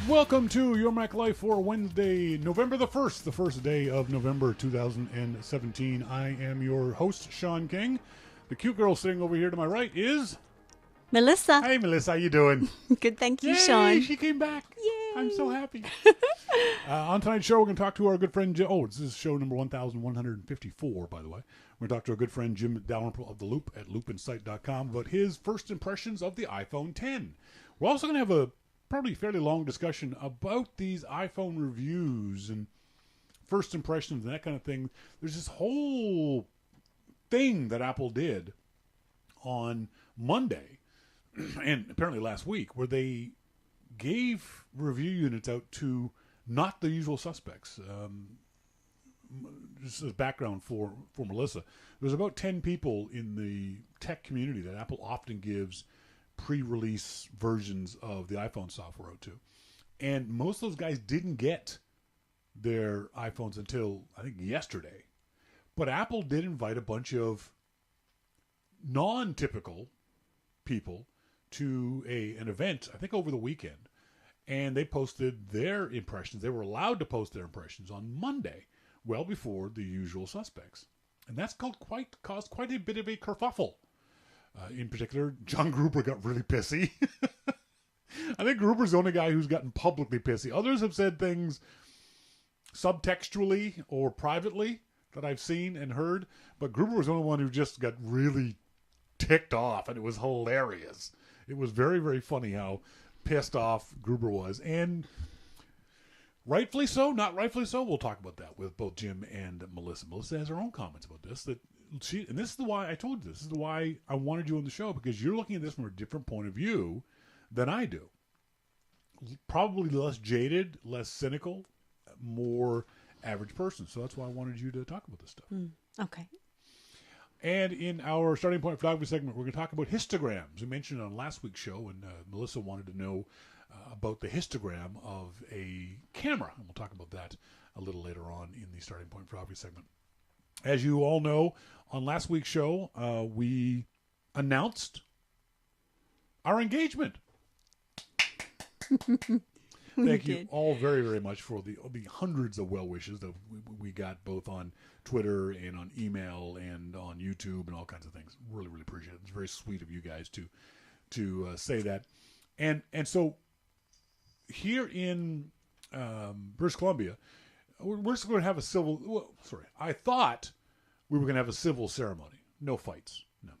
Welcome to Your Mac Life for Wednesday, November the 1st, the first day of November 2017. I am your host, Shawn King. The cute girl sitting over here to my right is... Melissa. Hey, Melissa, how you doing? Good, thank you, Yay, Shawn. she came back. Yay. I'm so happy. On tonight's show, we're going to talk to our good friend Jim. Oh, this is show number 1154, by the way. We're going to talk to our good friend Jim Dalrymple of The Loop at loopinsight.com about his first impressions of the iPhone 10. We're also going to have a probably fairly long discussion about these iPhone reviews and first impressions and that kind of thing. There's this whole thing that Apple did on Monday and apparently last week where they gave review units out to not the usual suspects. Just as background for Melissa, there's about 10 people in the tech community that Apple often gives pre-release versions of the iPhone software out to. And most of those guys didn't get their iPhones until, I think, yesterday. But Apple did invite a bunch of non-typical people to an event, I think over the weekend. And they posted their impressions. They were allowed to post their impressions on Monday, well before the usual suspects. And that's caused quite a bit of a kerfuffle. In particular, John Gruber got really pissy. I think Gruber's the only guy who's gotten publicly pissy. Others have said things subtextually or privately that I've seen and heard. But Gruber was the only one who just got really ticked off, and it was hilarious. It was very, very funny how pissed off Gruber was. And rightfully so, not rightfully so. We'll talk about that with both Jim and Melissa. Melissa has her own comments about this. And this is why I told you this is why I wanted you on the show, because you're looking at this from a different point of view than I do. Probably less jaded, less cynical, more average person. So that's why I wanted you to talk about this stuff. Okay. And in our starting point photography segment, we're going to talk about histograms. We mentioned it on last week's show, and Melissa wanted to know about the histogram of a camera. And we'll talk about that a little later on in the starting point photography segment. As you all know, on last week's show, we announced our engagement. Thank you all very, very much for the hundreds of well wishes that we got both on Twitter and on email and on YouTube and all kinds of things. Really, really appreciate it. It's very sweet of you guys to say that. And so here in British Columbia, we're just going to have a civil... I thought we were going to have a civil ceremony. No fights. No.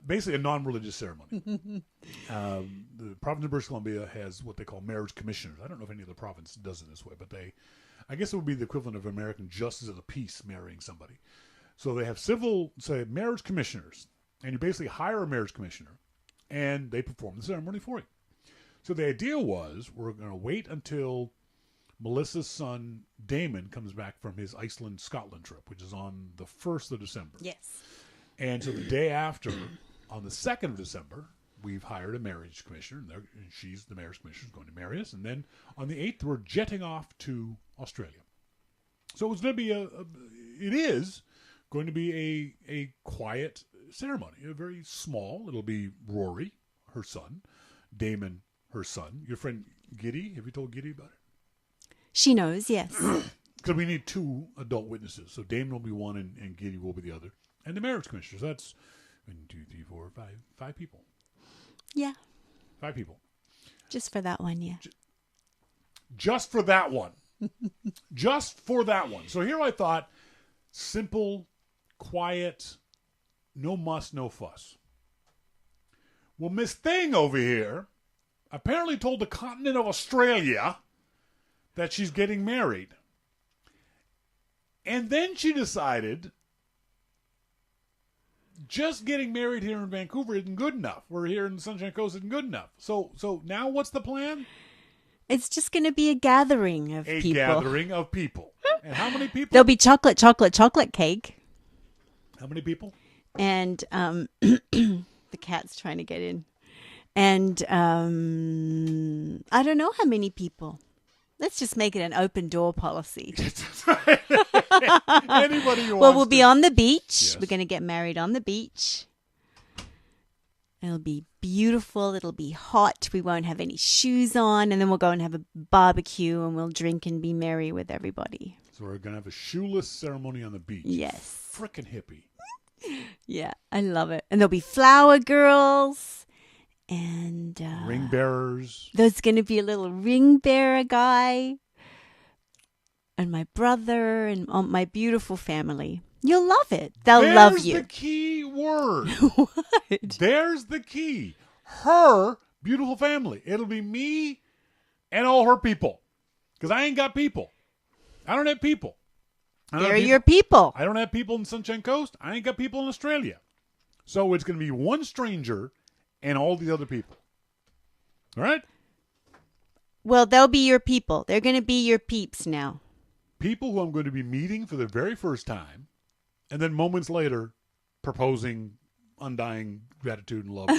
Basically a non-religious ceremony. The province of British Columbia has what they call marriage commissioners. I don't know if any other province does it this way, but I guess it would be the equivalent of American justice of the peace marrying somebody. So they have marriage commissioners, and you basically hire a marriage commissioner, and they perform the ceremony for you. So the idea was we're going to wait until Melissa's son, Damon, comes back from his Iceland-Scotland trip, which is on the 1st of December. Yes. And so the day after, on the 2nd of December, we've hired a marriage commissioner, and the marriage commissioner is going to marry us. And then on the 8th, we're jetting off to Australia. So it's going to be it is going to be a quiet ceremony, a very small. It'll be Rory, her son, Damon, her son. Your friend Giddy, have you told Giddy about it? She knows, yes. Because we need 2 adult witnesses. So Damon will be one and Giddy will be the other. And the marriage commissioners, that's 1, 2, 3, 4, 5 people. Yeah. 5 people. Just for that one, yeah. Just for that one. Just for that one. So here I thought, simple, quiet, no muss, no fuss. Well, Miss Thing over here apparently told the continent of Australia that she's getting married. And then she decided just getting married here in Vancouver isn't good enough. We're here in the Sunshine Coast isn't good enough. So now what's the plan? It's just going to be a gathering of people. A gathering of people. And how many people? There'll be chocolate cake. How many people? And the cat's trying to get in. And I don't know how many people. Let's just make it an open door policy. Anybody who Well, wants we'll be to. on the beach. Yes. We're going to get married on the beach. It'll be beautiful. It'll be hot. We won't have any shoes on. And then we'll go and have a barbecue and we'll drink and be merry with everybody. So we're going to have a shoeless ceremony on the beach. Yes. Frickin' hippie. Yeah, I love it. And there'll be flower girls and ring bearers. There's going to be a little ring bearer guy and my brother and my beautiful family. You'll love it. They'll love you. There's the key word. What? There's the key. Her beautiful family. It'll be me and all her people. Because I ain't got people. I don't have people. They're your people. I don't have people in Sunshine Coast. I ain't got people in Australia. So it's going to be one stranger and all these other people. All right? Well, they'll be your people. They're going to be your peeps now. People who I'm going to be meeting for the very first time. And then moments later, proposing undying gratitude and love.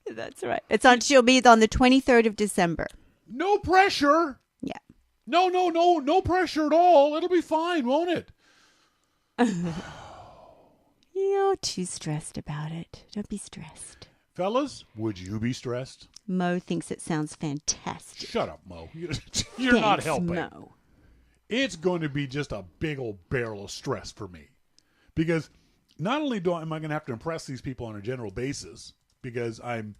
That's right. She'll be on the 23rd of December. No pressure. Yeah. No pressure at all. It'll be fine, won't it? You're too stressed about it. Don't be stressed. Fellas, would you be stressed? Mo thinks it sounds fantastic. Shut up, Mo. You're not helping. Mo. It's going to be just a big old barrel of stress for me. Because not only am I going to have to impress these people on a general basis, because I'm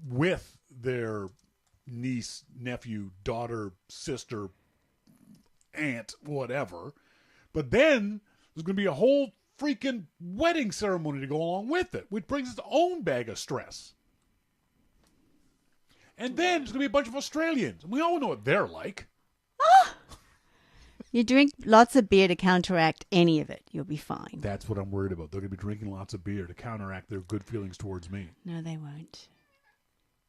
with their niece, nephew, daughter, sister, aunt, whatever. But then there's going to be a whole freaking wedding ceremony to go along with it, which brings its own bag of stress. And then there's going to be a bunch of Australians. And we all know what they're like. You drink lots of beer to counteract any of it. You'll be fine. That's what I'm worried about. They're going to be drinking lots of beer to counteract their good feelings towards me. No, they won't.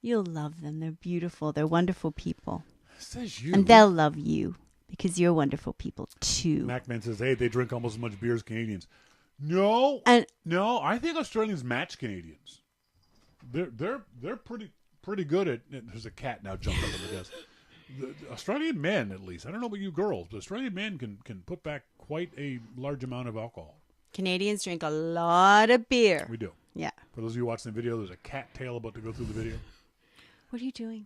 You'll love them. They're beautiful. They're wonderful people. Says you. And they'll love you because you're wonderful people too. Macman says, hey, they drink almost as much beer as Canadians. No, I think Australians match Canadians. They're pretty good at. There's a cat now jumping up on the desk. The Australian men, at least, I don't know about you girls, but Australian men can put back quite a large amount of alcohol. Canadians drink a lot of beer. We do. Yeah. For those of you watching the video, there's a cat tail about to go through the video. What are you doing?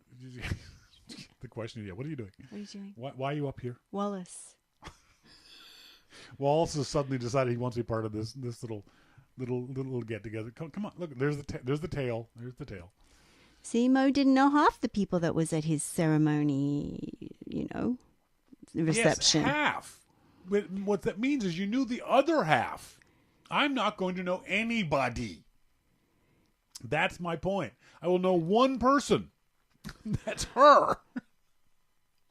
The question is, what are you doing? What are you doing? Why are you up here? Wallace. Wallace has suddenly decided he wants to be part of this little get together. Come on, look, there's the tail. There's the tail. See, Mo didn't know half the people that was at his ceremony, reception. Yes, half. But what that means is you knew the other half. I'm not going to know anybody. That's my point. I will know one person. That's her.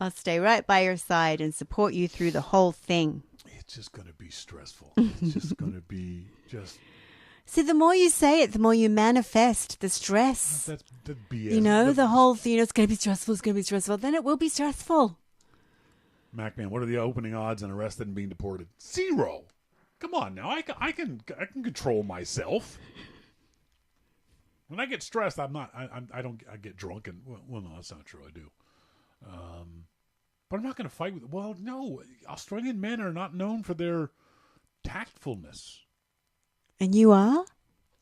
I'll stay right by your side and support you through the whole thing. It's just going to be stressful. It's just going to be just... See, the more you say it, the more you manifest the stress. That's BS. The whole thing, it's going to be stressful. Then it will be stressful. Macman, what are the opening odds on arrested and being deported? 0. Come on now. I can control myself. When I get stressed, I get drunk and, well, no, that's not true. I do. But I'm not going to fight with, well, no, Australian men are not known for their tactfulness. And you are?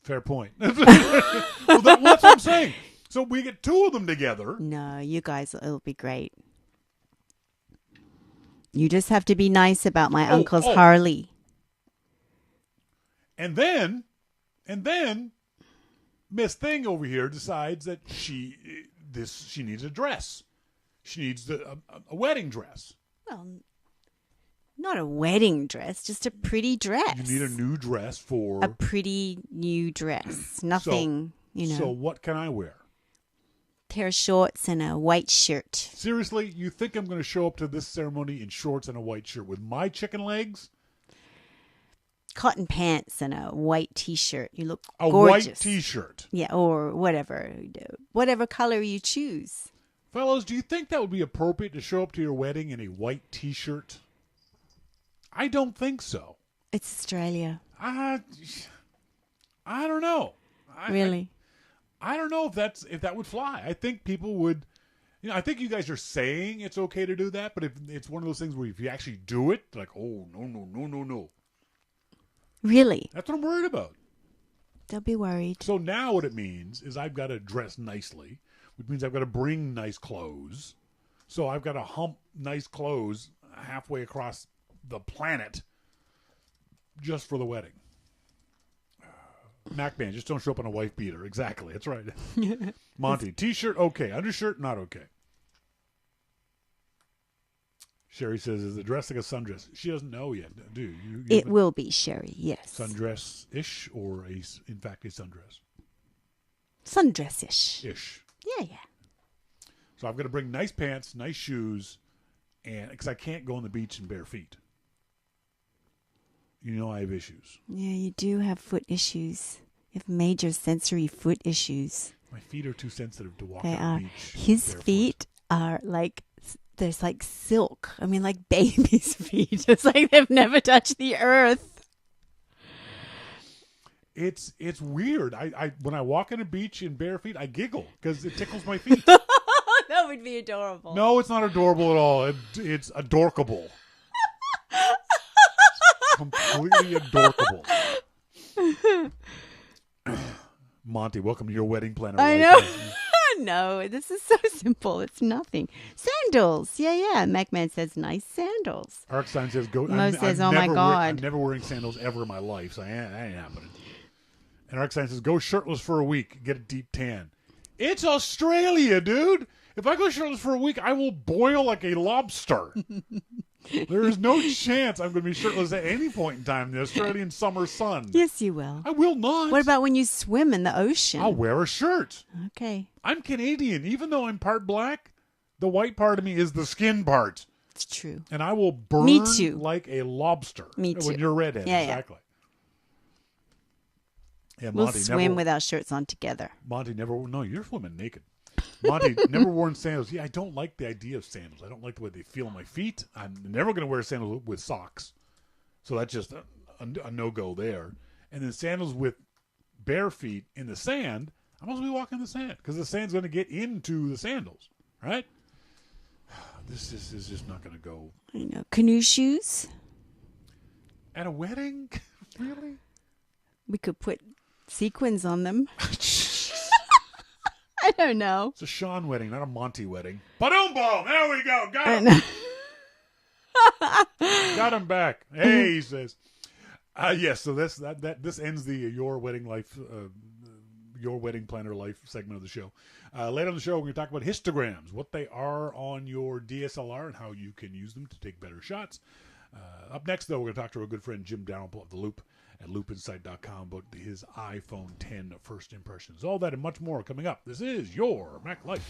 Fair point. Well, that's what I'm saying. So we get 2 of them together. No, you guys, it'll be great. You just have to be nice about my uncle's Harley. And then Miss Thing over here decides that she needs a dress. She needs a wedding dress. Well, not a wedding dress, just a pretty dress. You need a new dress for... A pretty new dress. Nothing, So what can I wear? Pair of shorts and a white shirt. Seriously? You think I'm going to show up to this ceremony in shorts and a white shirt with my chicken legs? Cotton pants and a white T-shirt. You look gorgeous. A white T-shirt? Yeah, or whatever. Whatever color you choose. Fellows, do you think that would be appropriate to show up to your wedding in a white T-shirt? I don't think so. It's Australia. I don't know. Really? I don't know if that would fly. I think people would. I think you guys are saying it's okay to do that, but if it's one of those things where if you actually do it, like, oh no. Really? That's what I'm worried about. They'll be worried. So now what it means is I've got to dress nicely, which means I've got to bring nice clothes. So I've got to hump nice clothes halfway across the planet just for the wedding. Mac Man, just don't show up in a wife beater. Exactly. That's right. Monty, t-shirt, okay. Undershirt, not okay. Sherry says, is the dress like a sundress? She doesn't know yet, do you? It will be, Sherry, yes. Sundress-ish or, in fact, a sundress? Sundress-ish. Ish. Yeah. So I've got to bring nice pants, nice shoes, and because I can't go on the beach in bare feet. You know I have issues. Yeah, you do have foot issues. You have major sensory foot issues. My feet are too sensitive to walk They on are. the beach. His barefoot. feet are like, there's like silk. I mean, like baby's feet. It's like they've never touched the earth. It's weird. I when I walk on a beach in bare feet, I giggle because it tickles my feet. That would be adorable. No, it's not adorable at all. It's adorkable. Completely adorkable. Monty, welcome to your wedding planner. I know. No, this is so simple. It's nothing. Sandals. Yeah. MacMan says nice sandals. Arkstein says go. Mo says, oh my God. I'm never wearing sandals ever in my life, so that ain't happening. And Arkstein says go shirtless for a week, get a deep tan. It's Australia, dude. If I go shirtless for a week, I will boil like a lobster. There is no chance I'm going to be shirtless at any point in time in the Australian summer sun. Yes, you will. I will not. What about when you swim in the ocean? I'll wear a shirt. Okay. I'm Canadian. Even though I'm part black, the white part of me is the skin part. It's true. And I will burn Me too. like a lobster. Me too. When you're redhead. Yeah, exactly. Yeah, We'll Monty swim never, with our shirts on together. Monty never. No, you're swimming naked. Monty never worn sandals. Yeah, I don't like the idea of sandals. I don't like the way they feel on my feet. I'm never going to wear sandals with socks. So that's just a no-go there. And then sandals with bare feet in the sand, I'm supposed to be walking in the sand because the sand's going to get into the sandals, right? This is just not going to go. I know. Canoe shoes? At a wedding? Really? We could put sequins on them. I don't know. It's a Shawn wedding, not a Monty wedding. Ba-dum boom! There we go. Got him. Got him back. Hey, he says. Yes. So this ends the your wedding life, your wedding planner life segment of the show. Later on the show, we're going to talk about histograms, what they are on your DSLR, and how you can use them to take better shots. Up next, though, we're going to talk to our good friend Jim Dalrymple of The Loop at loopinsight.com about his iPhone 10 first impressions. All that and much more coming up. This is your Mac Life.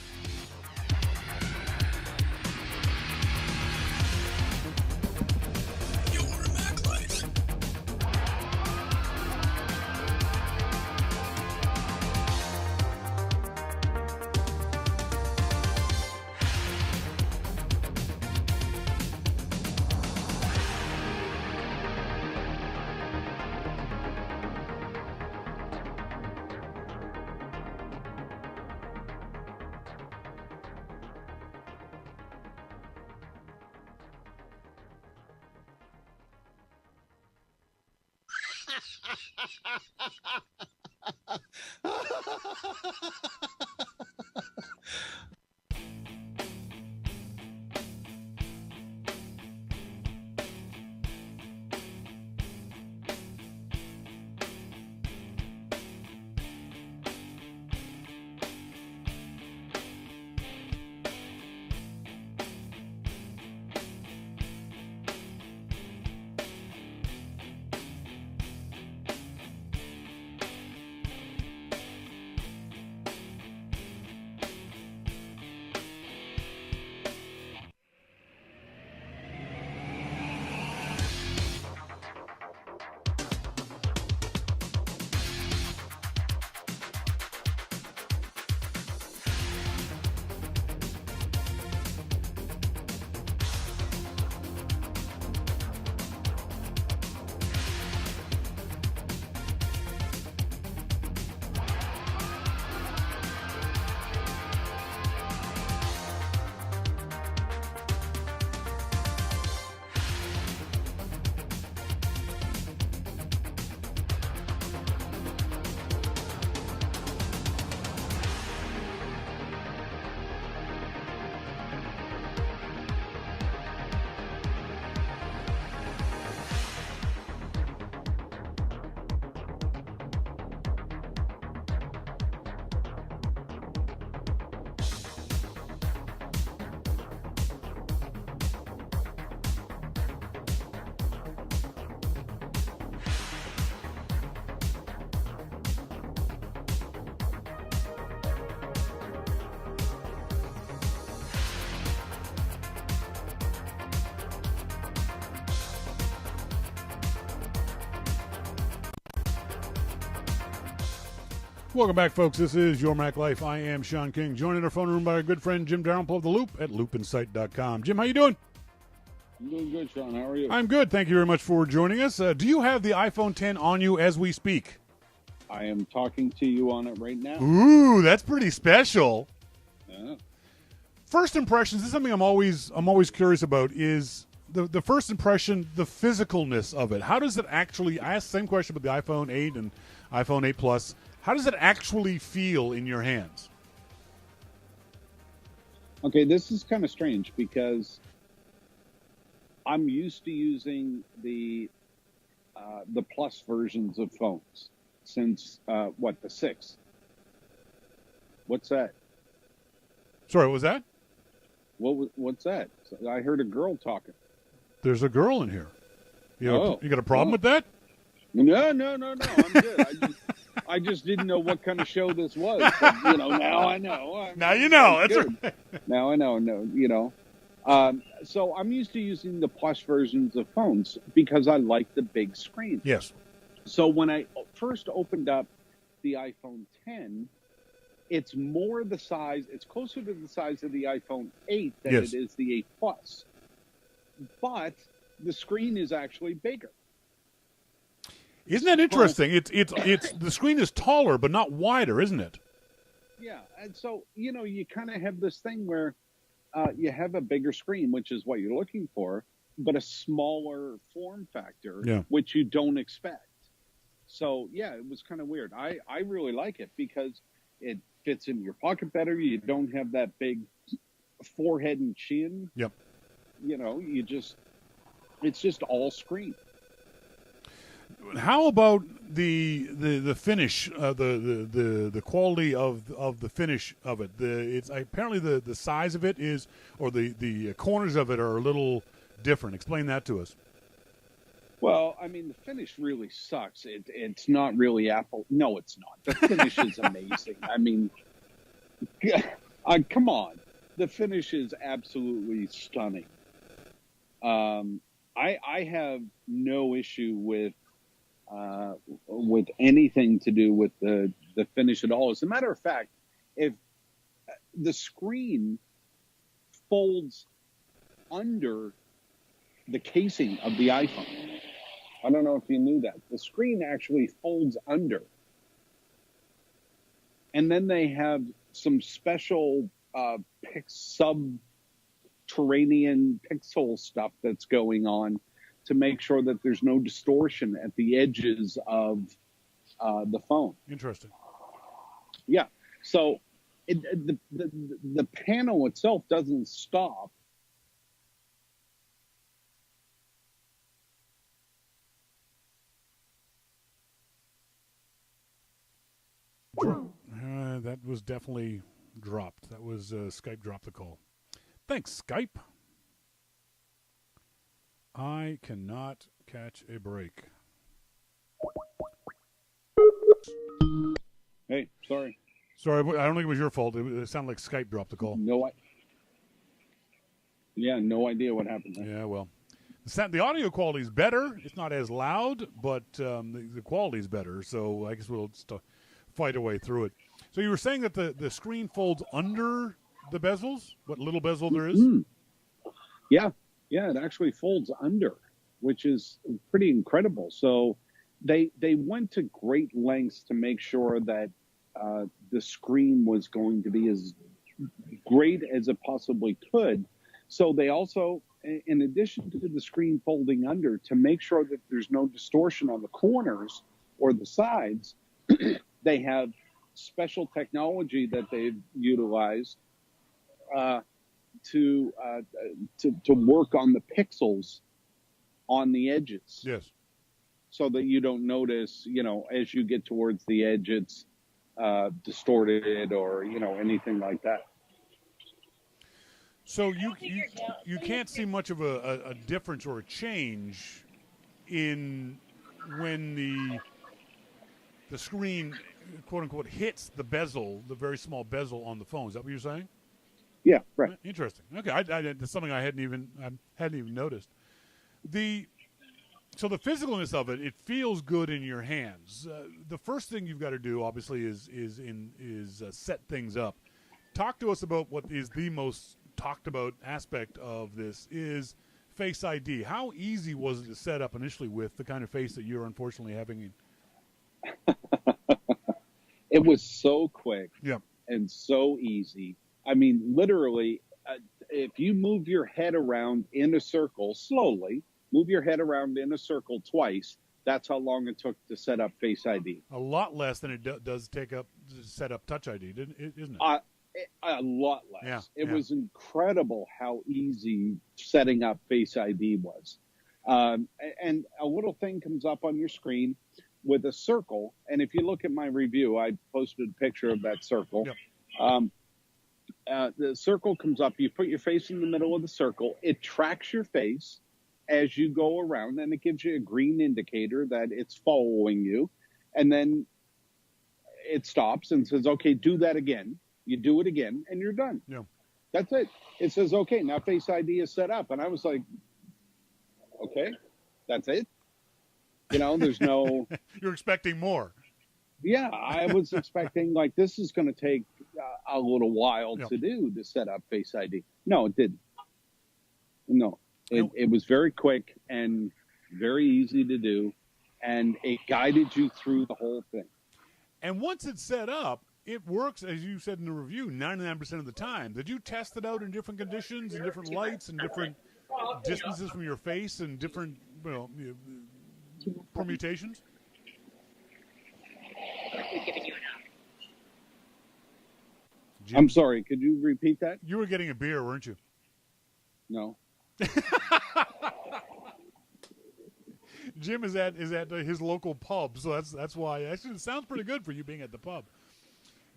Welcome back, folks. This is Your Mac Life. I am Shawn King, joined in our phone room by our good friend Jim Dalrymple of The Loop at loopinsight.com. Jim, how you doing? I'm doing good, Shawn. How are you? I'm good. Thank you very much for joining us. Do you have the iPhone 10 on you as we speak? I am talking to you on it right now. Ooh, that's pretty special. Yeah. First impressions, this is something I'm always curious about, is the first impression, the physicalness of it. How does it actually, I asked the same question about the iPhone 8 and iPhone 8 Plus. How does it actually feel in your hands? Okay, this is kind of strange because I'm used to using the Plus versions of phones since the 6. What's that? Sorry, what was that? What's that? I heard a girl talking. There's a girl in here. You got a problem with that? No. I'm good. I just didn't know what kind of show this was. But, now I know. Now you know. That's good. right. Now I know. No, so I'm used to using the Plus versions of phones because I like the big screen. Yes. So when I first opened up the iPhone 10, it's more the size. It's closer to the size of the iPhone 8 than Yes. it is the 8 Plus. But the screen is actually bigger. Isn't that interesting? It's the screen is taller but not wider, isn't it? Yeah, and so you kind of have this thing where you have a bigger screen, which is what you're looking for, but a smaller form factor, which you don't expect. So yeah, it was kind of weird. I really like it because it fits in your pocket better. You don't have that big forehead and chin. Yep. It's just all screen. How about the finish, the quality of the finish of it? It's apparently the size of it is, or the corners of it are a little different. Explain that to us. Well, I mean, the finish really sucks. It's not really Apple. No, it's not. The finish is amazing. I mean, come on. The finish is absolutely stunning. I have no issue with anything to do with the finish at all. As a matter of fact, if the screen folds under the casing of the iPhone, I don't know if you knew that. The screen actually folds under. And then they have some special subterranean pixel stuff that's going on to make sure that there's no distortion at the edges of the phone. Interesting. Yeah. So the panel itself doesn't stop. That was definitely dropped. That was Skype dropped the call. Thanks, Skype. I cannot catch a break. Hey, sorry. Sorry, I don't think it was your fault. It sounded like Skype dropped the call. No idea what happened there. Yeah, well, the audio quality is better. It's not as loud, but the quality is better. So I guess we'll just fight our way through it. So you were saying that the screen folds under the bezels? What little bezel there is? Mm. Yeah, it actually folds under, which is pretty incredible. So they went to great lengths to make sure that the screen was going to be as great as it possibly could. So they also, in addition to the screen folding under, to make sure that there's no distortion on the corners or the sides, they have special technology that they've utilized to work on the pixels on the edges. Yes. So that you don't notice, as you get towards the edge, it's distorted or, anything like that. So you can't see much of a difference or a change in when the screen, quote unquote, hits the bezel, the very small bezel on the phone. Is that what you're saying? Yeah, right. Interesting. Okay, that's something I hadn't even noticed. So the physicalness of it, it feels good in your hands. The first thing you've got to do, obviously, is set things up. Talk to us about what is the most talked about aspect of this is Face ID. How easy was it to set up initially with the kind of face that you're unfortunately having? It was so quick Yeah. and so easy. I mean, literally, if you move your head around in a circle slowly, move your head around in a circle twice, that's how long it took to set up Face ID. A lot less than it does set up Touch ID, isn't it? A lot less. Yeah, it was incredible how easy setting up Face ID was. And a little thing comes up on your screen with a circle. And if you look at my review, I posted a picture of that circle. Yep. The circle comes up. You put your face in the middle of the circle. It tracks your face as you go around, and it gives you a green indicator that it's following you. And then it stops and says, okay, do that again. You do it again, and you're done. Yeah. That's it. It says, okay, now Face ID is set up. And I was like, okay, that's it? You know, there's no... You're expecting more. Yeah, I was expecting, like, this is going to take a little while Yep. to do to set up Face ID. No, it didn't. No. It was very quick and very easy to do, and it guided you through the whole thing. And once it's set up, it works, as you said in the review, 99% of the time. Did you test it out in different conditions and different lights and different distances from your face and different permutations? Jim, I'm sorry, could you repeat that? you were getting a beer, weren't you? No. Jim is at his local pub, so that's why. Actually, it sounds pretty good for you being at the pub.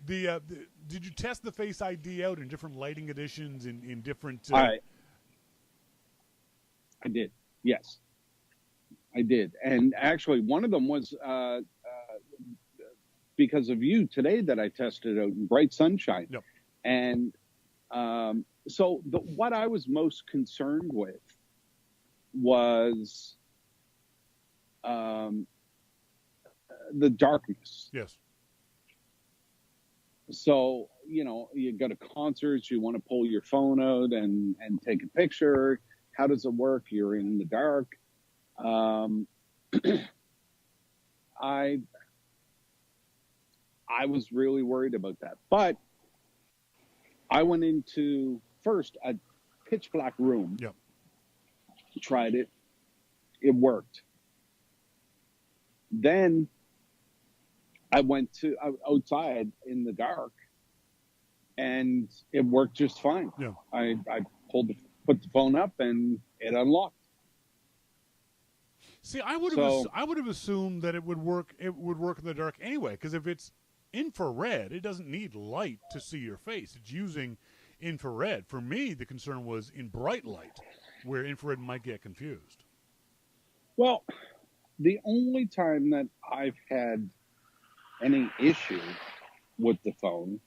Did you test the Face ID out in different lighting conditions in different? I did. Yes, I did. And actually, one of them was because of you today that I tested out in bright sunshine. Yep. And so what I was most concerned with was the darkness. Yes. So, you know, you go to concerts, you want to pull your phone out and take a picture. How does it work? You're in the dark. I was really worried about that. But I went into first a pitch black room. Yep. Tried it. It worked. Then I went to outside in the dark, and it worked just fine. Yeah. I put the phone up, and it unlocked. See, I would have assumed that it would work. It would work in the dark anyway, because if it's infrared, it doesn't need light to see your face. It's using infrared. For me, the concern was in bright light, where infrared might get confused. Well, the only time that I've had any issue with the phone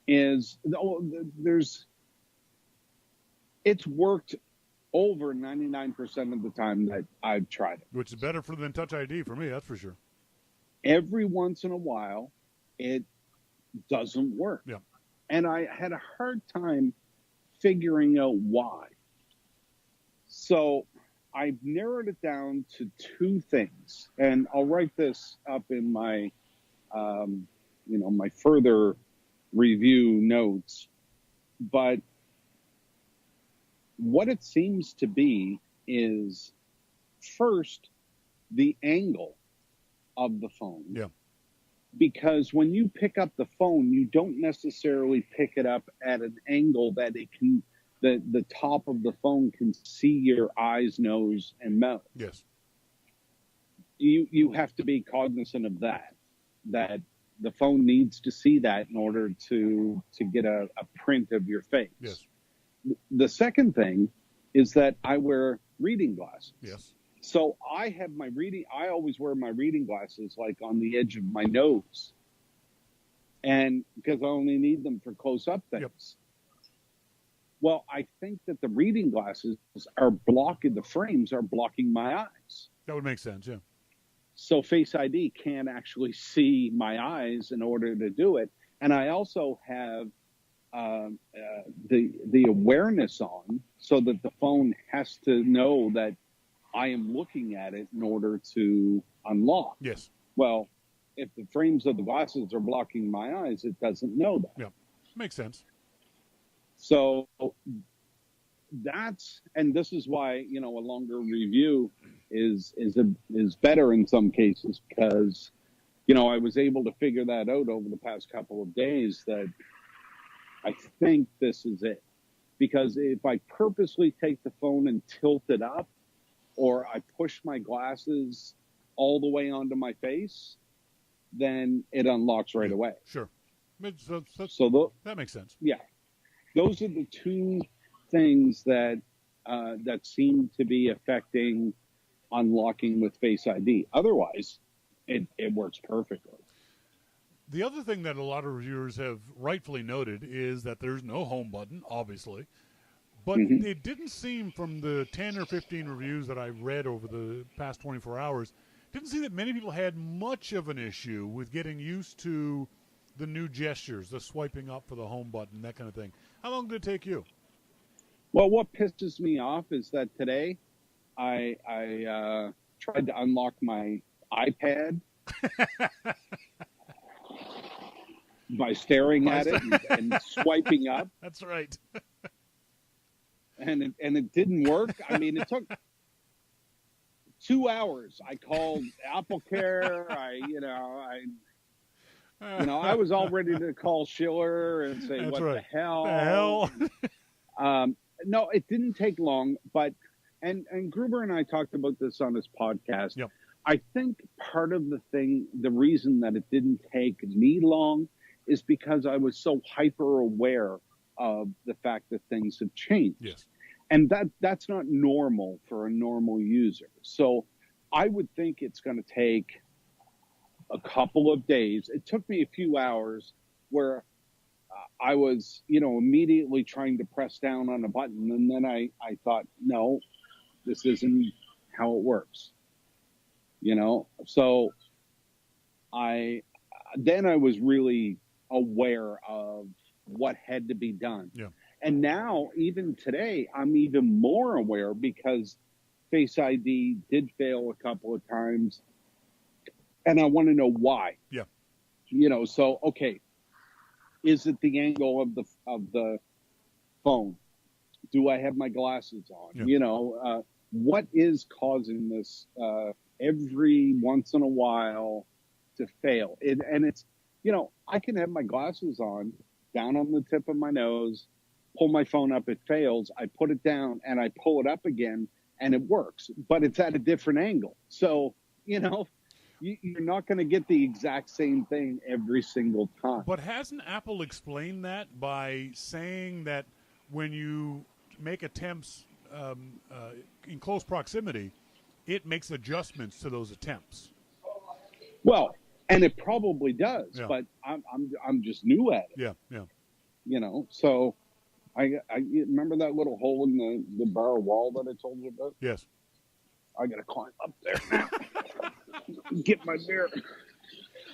is it's worked over 99% of the time that I've tried it. Which is better than Touch ID for me, that's for sure. Every once in a while, it doesn't work. Yeah. And I had a hard time figuring out why. So I've narrowed it down to two things, and I'll write this up in my, my further review notes. But what it seems to be is, first, the angle of the phone. Yeah. Because when you pick up the phone, you don't necessarily pick it up at an angle that it can, the top of the phone can see your eyes, nose, and mouth. Yes. You have to be cognizant of that the phone needs to see that in order to get a print of your face. Yes. The second thing is that I wear reading glasses. Yes. So I always wear my reading glasses like on the edge of my nose. And because I only need them for close-up things. Yep. Well, I think that the reading glasses the frames are blocking my eyes. That would make sense, yeah. So Face ID can't actually see my eyes in order to do it. And I also have the awareness on so that the phone has to know that I am looking at it in order to unlock. Yes. Well, if the frames of the glasses are blocking my eyes, it doesn't know that. Yeah, makes sense. So and this is why, a longer review is better in some cases, because, I was able to figure that out over the past couple of days, that I think this is it. Because if I purposely take the phone and tilt it up, or I push my glasses all the way onto my face, then it unlocks right away. Sure. That makes sense. Yeah. Those are the two things that seem to be affecting unlocking with Face ID. Otherwise, it works perfectly. The other thing that a lot of reviewers have rightfully noted is that there's no home button, obviously. But it didn't seem, from the 10 or 15 reviews that I read over the past 24 hours, didn't seem that many people had much of an issue with getting used to the new gestures, the swiping up for the home button, that kind of thing. How long did it take you? Well, what pisses me off is that today I tried to unlock my iPad by staring at it and swiping up. That's right. And it didn't work. I mean, it took 2 hours. I called AppleCare. I was all ready to call Schiller and say, That's what right. the hell? The hell? No, it didn't take long, but and Gruber and I talked about this on his podcast. Yep. I think part of the reason that it didn't take me long is because I was so hyper aware of the fact that things have changed. Yes. And that's not normal for a normal user. So I would think it's going to take a couple of days. It took me a few hours where I was, immediately trying to press down on a button. And then I thought, no, this isn't how it works. So I was really aware of what had to be done. Yeah. And now, even today, I'm even more aware because Face ID did fail a couple of times. And I want to know why. Yeah. So, okay. Is it the angle of the phone? Do I have my glasses on? Yeah. What is causing this every once in a while to fail? And it's, I can have my glasses on, down on the tip of my nose, pull my phone up, it fails. I put it down and I pull it up again and it works, but it's at a different angle. So, you're not going to get the exact same thing every single time. But hasn't Apple explained that by saying that when you make attempts in close proximity, it makes adjustments to those attempts? Well, and it probably does, yeah. But I'm just new at it. Yeah. So I remember that little hole in the bar wall that I told you about? Yes. I got to climb up there now. Get my beer.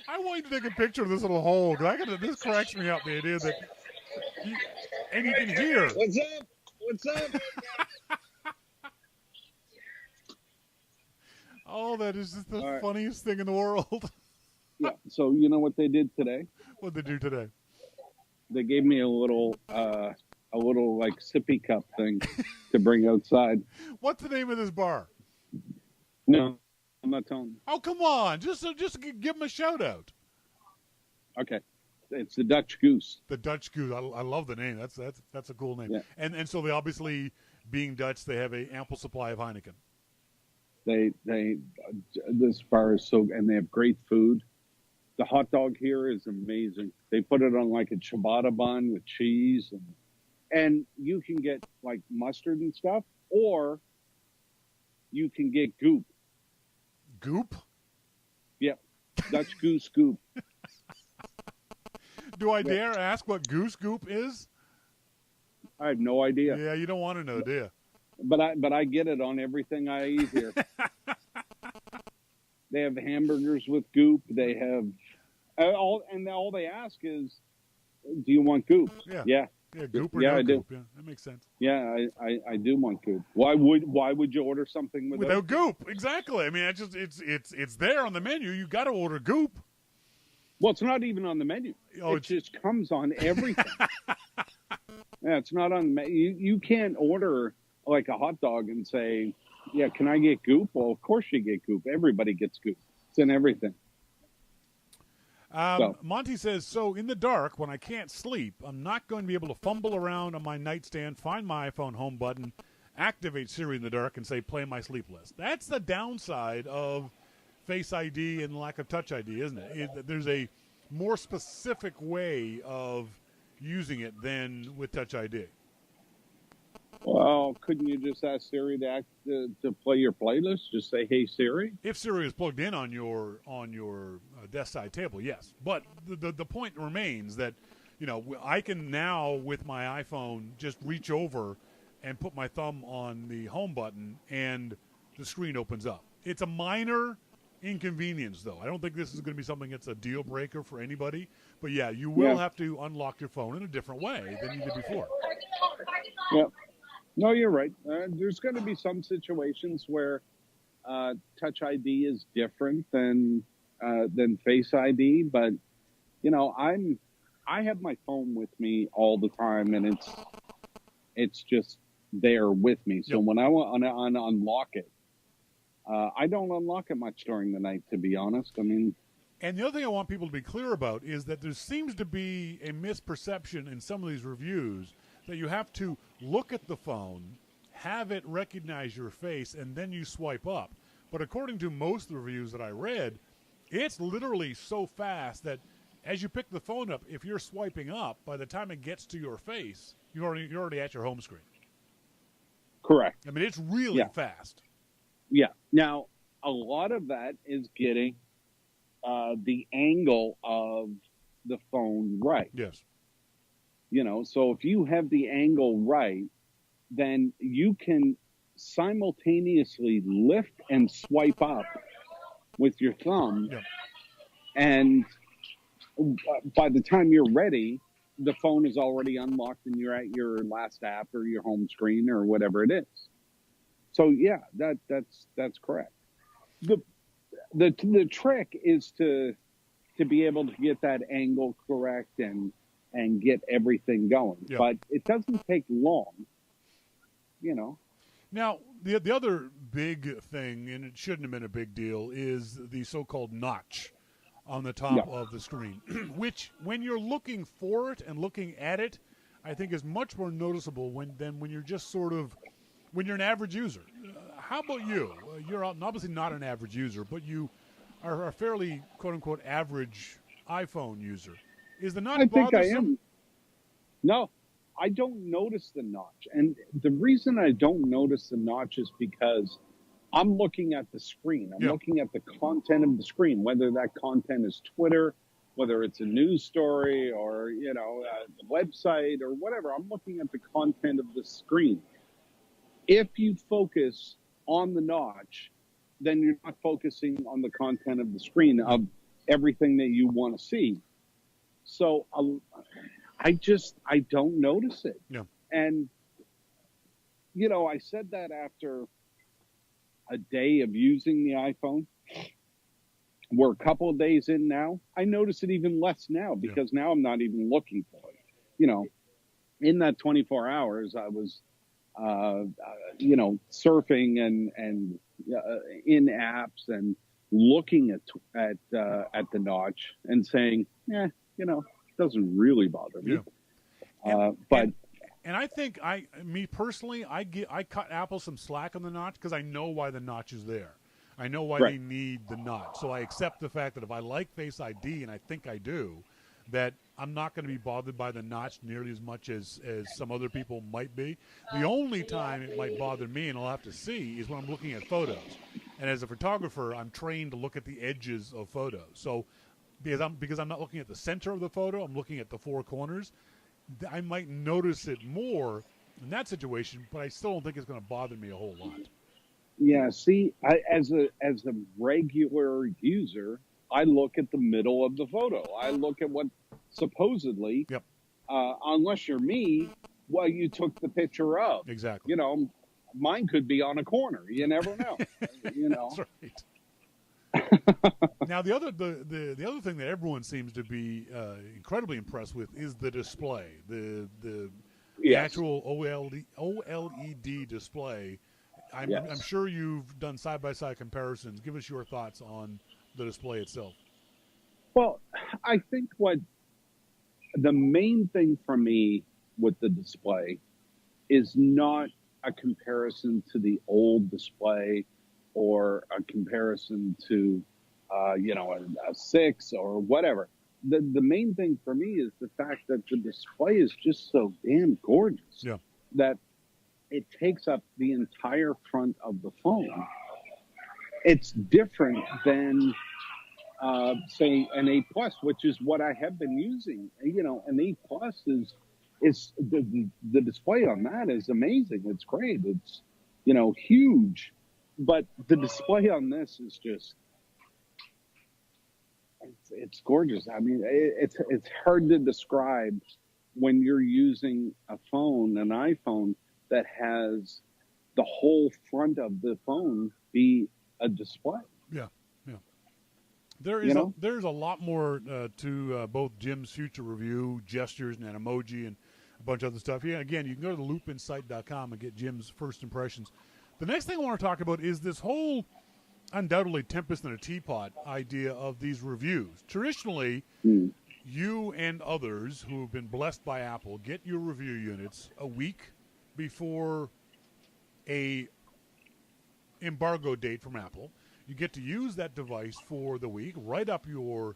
I want you to take a picture of this little hole, because this cracks me up, the idea that you can hear. What's up? Oh, that is just the funniest thing in the world. Yeah. So you know what they did today? What'd they do today? They gave me a little like sippy cup thing to bring outside. What's the name of this bar? No, I'm not telling you. Oh, come on. Just give them a shout out. Okay. It's the Dutch Goose. The Dutch Goose. I love the name. That's a cool name. Yeah. And so they obviously, being Dutch, they have an ample supply of Heineken. This bar is and they have great food. The hot dog here is amazing. They put it on like a ciabatta bun with cheese and you can get like mustard and stuff, or you can get goop. Goop? Yep. Dutch Goose Goop. Do I dare ask what goose goop is? I have no idea. Yeah, you don't want to know, do you? But I get it on everything I eat here. They have hamburgers with goop. They have all they ask is, do you want goop? Yeah. Yeah. Yeah, goop or Yeah, no I do. goop. Yeah, that makes sense. Yeah, I do want goop. Why would you order something Without goop? Exactly. I mean, it's there on the menu. You got to order goop. Well, it's not even on the menu. Oh, it just comes on everything. Yeah, it's not on the menu. You can't order like a hot dog and say, yeah, can I get goop? Well, of course you get goop. Everybody gets goop. It's in everything. Monty says, so in the dark, when I can't sleep, I'm not going to be able to fumble around on my nightstand, find my iPhone home button, activate Siri in the dark, and say, play my sleep list. That's the downside of Face ID and lack of Touch ID, isn't it? There's a more specific way of using it than with Touch ID. Well, couldn't you just ask Siri to play your playlist? Just say, "Hey Siri." If Siri is plugged in on your desk side table, yes. But the point remains that I can now with my iPhone just reach over and put my thumb on the home button and the screen opens up. It's a minor inconvenience, though. I don't think this is going to be something that's a deal breaker for anybody. But yeah, you will have to unlock your phone in a different way than you did before. Yeah. No, you're right. There's going to be some situations where Touch ID is different than Face ID, but I have my phone with me all the time, and it's just there with me. So when I want to unlock it, I don't unlock it much during the night, to be honest. I mean. And the other thing I want people to be clear about is that there seems to be a misperception in some of these reviews that you have to look at the phone, have it recognize your face, and then you swipe up. But according to most of the reviews that I read, it's literally so fast that as you pick the phone up, if you're swiping up, by the time it gets to your face, you're already at your home screen. Correct. I mean, it's really fast. Yeah. Now, a lot of that is getting the angle of the phone right. Yes. So if you have the angle right, then you can simultaneously lift and swipe up with your thumb. Yep. And by the time you're ready, the phone is already unlocked and you're at your last app or your home screen or whatever it is. So yeah, that's correct. The trick is to be able to get that angle correct and get everything going. Yep. But it doesn't take long, Now, the other big thing, and it shouldn't have been a big deal, is the so-called notch on the top of the screen, which when you're looking for it and looking at it, I think is much more noticeable than when you're just when you're an average user. How about you? You're obviously not an average user, but you are a fairly, quote-unquote, average iPhone user. Is the notch bothersome? I think I am. No, I don't notice the notch. And the reason I don't notice the notch is because I'm looking at the screen. I'm looking at the content of the screen, whether that content is Twitter, whether it's a news story or, the website or whatever. I'm looking at the content of the screen. If you focus on the notch, then you're not focusing on the content of the screen of everything that you want to see. So I don't notice it. Yeah. And, I said that after a day of using the iPhone. We're a couple of days in now. I notice it even less now because now I'm not even looking for it. In that 24 hours, I was, surfing and in apps and looking at the notch and saying, it doesn't really bother me. Yeah. But I think me personally, I cut Apple some slack on the notch because I know why the notch is there. I know why they need the notch. So I accept the fact that if I like Face ID, and I think I do, that I'm not going to be bothered by the notch nearly as much as some other people might be. The only time it might bother me, and I'll have to see, is when I'm looking at photos. And as a photographer, I'm trained to look at the edges of photos. So because I'm not looking at the center of the photo, I'm looking at the four corners. I might notice it more in that situation, but I still don't think it's going to bother me a whole lot. Yeah, see, as a regular user, I look at the middle of the photo. I look at what supposedly, Yep. Unless you're me, well, you took the picture of. Exactly. You know, mine could be on a corner. You never know. You know. That's right. Now the other thing that everyone seems to be incredibly impressed with is the display, the Yes. actual OLED display. I'm Yes. sure you've done side by side comparisons. Give us your thoughts on the display itself. Well, I think what the main thing for me with the display is not a comparison to the old display or a comparison to, a 6 or whatever. The main thing for me is the fact that the display is just so damn gorgeous Yeah. that it takes up the entire front of the phone. It's different than, say, an 8 Plus, which is what I have been using. You know, an 8 Plus is the display on that is amazing. It's great. It's, huge. But the display on this is just, it's gorgeous. I mean, it's hard to describe when you're using a phone, an iPhone, that has the whole front of the phone be a display. Yeah, yeah. There's a lot more to both Jim's future review, gestures, and an emoji, and a bunch of other stuff. Yeah, again, you can go to loopinsight.com and get Jim's first impressions. The next thing I want to talk about is this whole undoubtedly tempest in a teapot idea of these reviews. Traditionally, you and others who have been blessed by Apple get your review units a week before a embargo date from Apple. You get to use that device for the week, write up your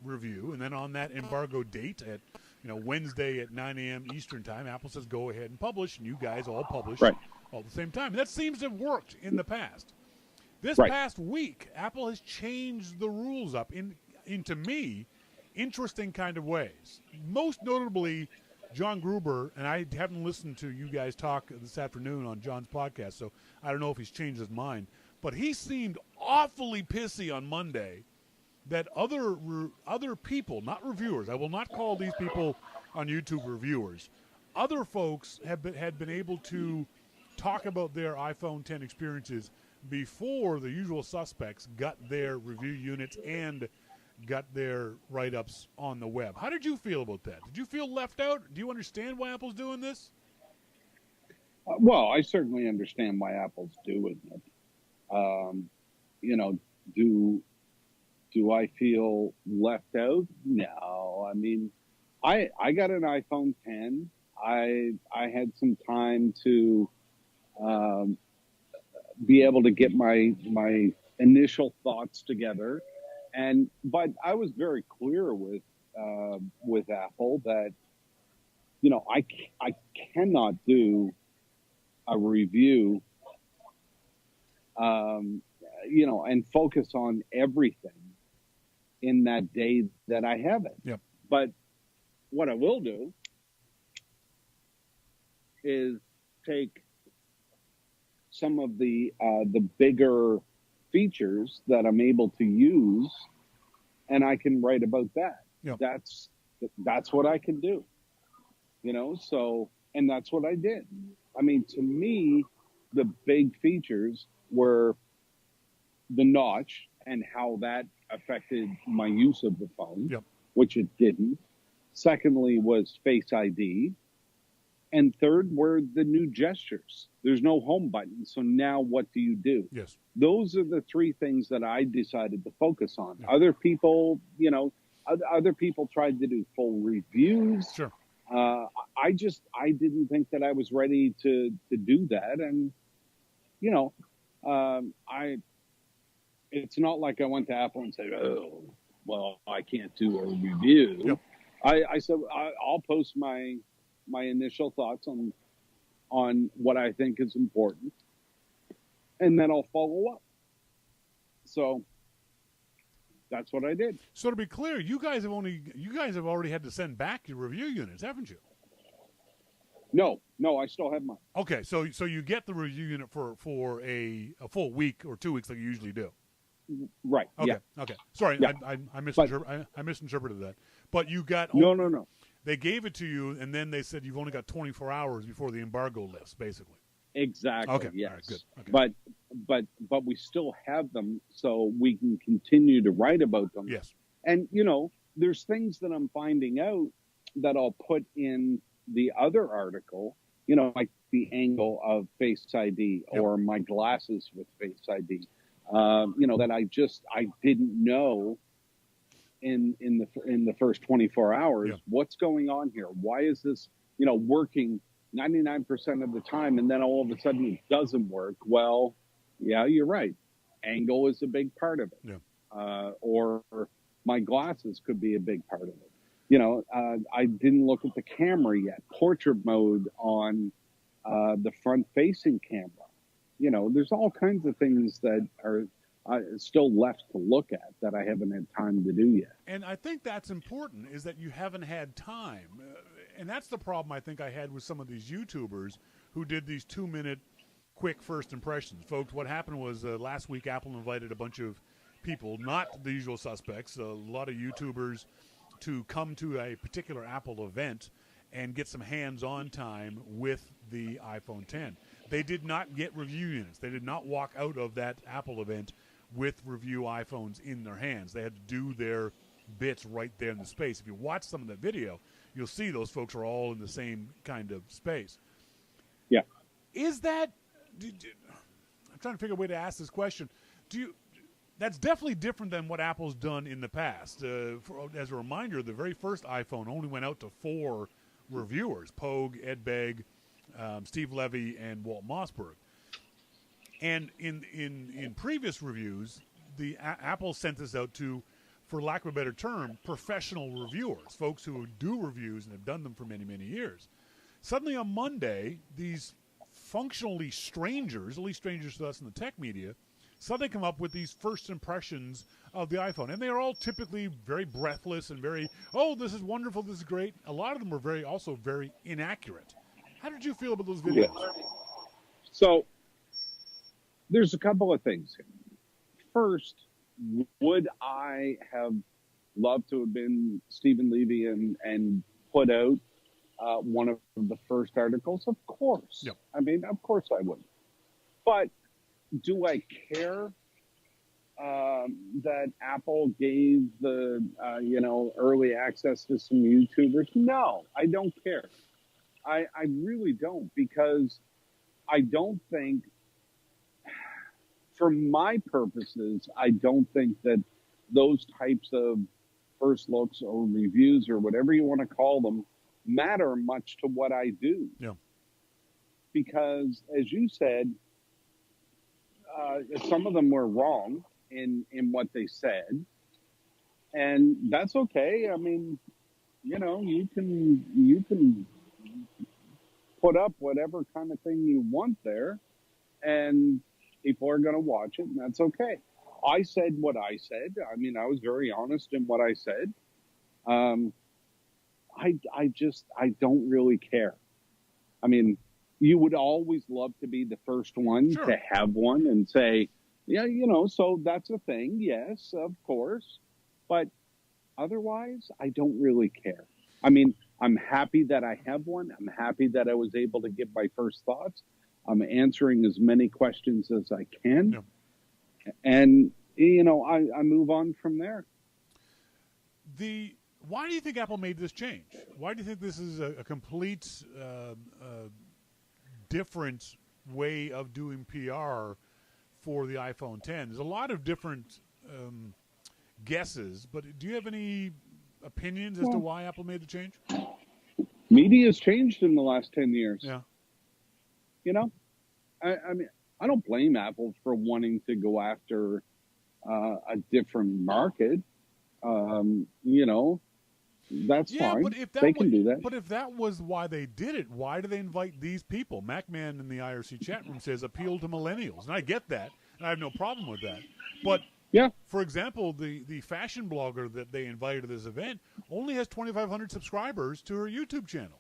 review, and then on that embargo date at Wednesday at 9 a.m. Eastern time, Apple says go ahead and publish, and you guys all publish all at the same time. And that seems to have worked in the past. This past week, Apple has changed the rules up in to me, interesting kind of ways. Most notably, John Gruber, and I haven't listened to you guys talk this afternoon on John's podcast, so I don't know if he's changed his mind. But he seemed awfully pissy on Monday that other people, not reviewers, I will not call these people on YouTube reviewers, other folks had been able to talk about their iPhone 10 experiences before the usual suspects got their review units and got their write-ups on the web. How did you feel about that? Did you feel left out? Do you understand why Apple's doing this? Well, I certainly understand why Apple's doing it. Do I feel left out? No. I mean, I got an iPhone 10. I had some time to be able to get my initial thoughts together, but I was very clear with Apple that I cannot do a review and focus on everything in that day that I have it. Yep. But what I will do is take some of the bigger features that I'm able to use, and I can write about that. Yep. That's what I can do. So, and that's what I did. I mean, to me, the big features were the notch and how that affected my use of the phone, which it didn't. Secondly was Face ID. And third were the new gestures. There's no home button. So now what do you do? Yes. Those are the three things that I decided to focus on. Yeah. Other people, other people tried to do full reviews. Sure. I didn't think that I was ready to do that. And, it's not like I went to Apple and said, oh, well, I can't do a review. Yep. I said, I'll post my initial thoughts on what I think is important, and then I'll follow up. So that's what I did. So to be clear, you guys have already had to send back your review units, haven't you? No, I still have mine. Okay, so you get the review unit for a full week or 2 weeks like you usually do. Right. Okay. Yeah. Okay. Sorry, Yeah. I misinterpreted that. But you got No. They gave it to you, and then they said you've only got 24 hours before the embargo lifts, basically. Exactly. Okay. Yes. All right, good. Okay. But we still have them, so we can continue to write about them. Yes. And there's things that I'm finding out that I'll put in the other article. Like the angle of Face ID or my glasses with Face ID. That I didn't know in the first 24 hours. Yeah. What's going on here? Why is this working 99% of the time, and then all of a sudden it doesn't work? Well, yeah, you're right. Angle is a big part of it. Yeah. Or my glasses could be a big part of it. I didn't look at the camera yet. Portrait mode on the front-facing camera. There's all kinds of things that are still left to look at that I haven't had time to do yet. And I think that's important, is that you haven't had time. And that's the problem I think I had with some of these YouTubers who did these 2-minute quick first impressions. Folks, what happened was last week Apple invited a bunch of people, not the usual suspects, a lot of YouTubers, to come to a particular Apple event and get some hands-on time with the iPhone X. They did not get review units. They did not walk out of that Apple event with review iPhones in their hands. They had to do their bits right there in the space. If you watch some of that video, you'll see those folks are all in the same kind of space. Yeah. Is that... I'm trying to figure a way to ask this question. That's definitely different than what Apple's done in the past. As a reminder, the very first iPhone only went out to 4 reviewers: Pogue, Ed Begg, Steve Levy, and Walt Mossberg. And in previous reviews, Apple sent this out to, for lack of a better term, professional reviewers, folks who do reviews and have done them for many, many years. Suddenly on Monday, these functionally strangers, at least strangers to us in the tech media, suddenly come up with these first impressions of the iPhone. And they are all typically very breathless and very, oh, this is wonderful, this is great. A lot of them are also very inaccurate. How did you feel about those videos? So there's a couple of things here. First, would I have loved to have been Stephen Levy and put out one of the first articles? Of course. Yep. I mean, of course I would. But do I care that Apple gave the early access to some YouTubers? No, I don't care. I really don't, because I don't think, for my purposes, I don't think that those types of first looks or reviews or whatever you want to call them matter much to what I do. Yeah. Because, as you said, some of them were wrong in what they said, and that's okay. I mean, you can put up whatever kind of thing you want there, and people are going to watch it, and that's okay. I said what I said. I mean, I was very honest in what I said. I don't really care. I mean, you would always love to be the first one Sure. to have one and say, yeah, so that's a thing. Yes, of course. But otherwise, I don't really care. I mean, I'm happy that I have one. I'm happy that I was able to give my first thoughts. I'm answering as many questions as I can. Yeah. And, I move on from there. Why do you think Apple made this change? Why do you think this is a complete different way of doing PR for the iPhone X? There's a lot of different guesses, but do you have any opinions as to why Apple made the change? Media has changed in the last 10 years. Yeah. I mean, I don't blame Apple for wanting to go after a different market. That's fine. But if they can do that. But if that was why they did it, why do they invite these people? MacMan in the IRC chat room says appeal to millennials. And I get that, and I have no problem with that. But, yeah, for example, the fashion blogger that they invited to this event only has 2,500 subscribers to her YouTube channel.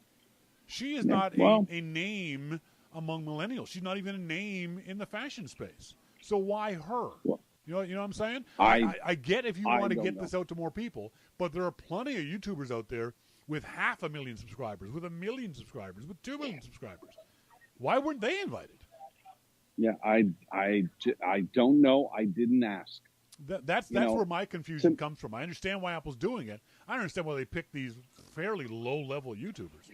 She is Yeah. not Well, a name among millennials. She's not even a name in the fashion space. So why her? well You know what I'm saying? I I get if you I want to don't get know. this out to more people, but there are plenty of YouTubers out there with 500,000 subscribers, with 1,000,000 subscribers, with 2,000,000 subscribers. Why weren't they invited? Yeah, I don't know. I didn't ask. That's You know, where my confusion to, comes from. I understand why Apple's doing it. I don't understand why they pick these fairly low-level YouTubers.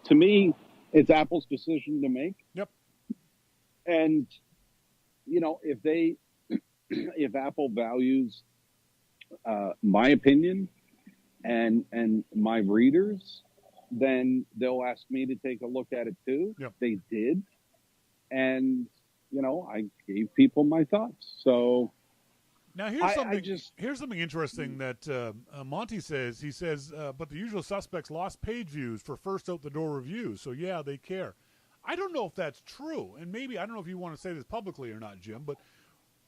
to me, it's Apple's decision to make. Yep. And you know, if Apple values my opinion and my readers, then they'll ask me to take a look at it too. Yep. They did, and you know, I gave people my thoughts. So now here's something interesting that Monty says. He says, but the usual suspects lost page views for first out the door reviews. So yeah, they care. I don't know if that's true, and maybe I don't know if you want to say this publicly or not, Jim, but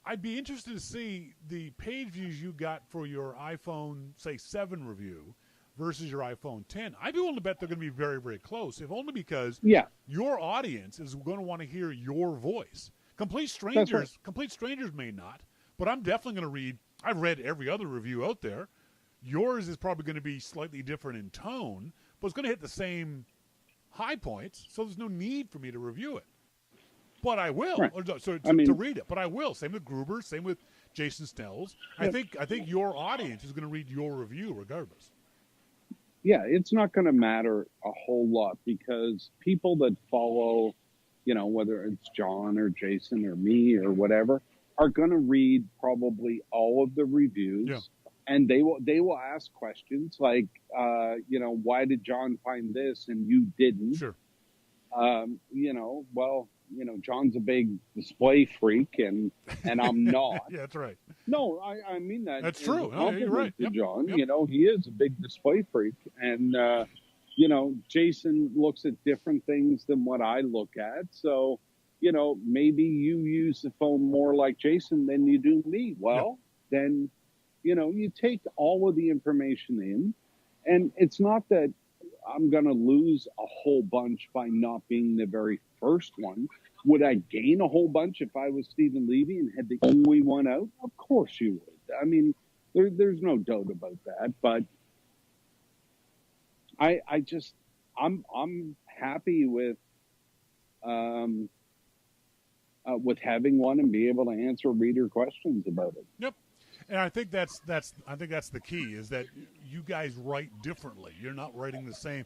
I'd be interested to see the page views you got for your iPhone, say, 7 review versus your iPhone 10. I'd be willing to bet they're going to be very, very close, if only because your audience is going to want to hear your voice. Complete strangers may not, but I'm definitely going to read. I've read every other review out there. Yours is probably going to be slightly different in tone, but it's going to hit the same high points, so there's no need for me to review it. But I will. Right. To read it. But I will. Same with Gruber. Same with Jason Snells. Yeah. I think your audience is going to read your review regardless. Yeah, it's not going to matter a whole lot because people that follow, you know, whether it's John or Jason or me or whatever, are going to read probably all of the reviews. Yeah. And they will ask questions like, you know, why did John find this and you didn't? Sure. You know, well, you know, John's a big display freak and I'm not. Yeah, that's right. No, I mean that. That's true. Oh, yeah, you're right. Yep. John, Yep. you know, he is a big display freak. And, you know, Jason looks at different things than what I look at. So, you know, maybe you use the phone more like Jason than you do me. Well, then, you know, you take all of the information in, and it's not that I'm going to lose a whole bunch by not being the very first one. Would I gain a whole bunch if I was Stephen Levy and had the only one out? Of course you would. I mean, there's no doubt about that. But I'm happy with having one and be able to answer reader questions about it. Yep. And I think that's the key is that you guys write differently. You're not writing the same.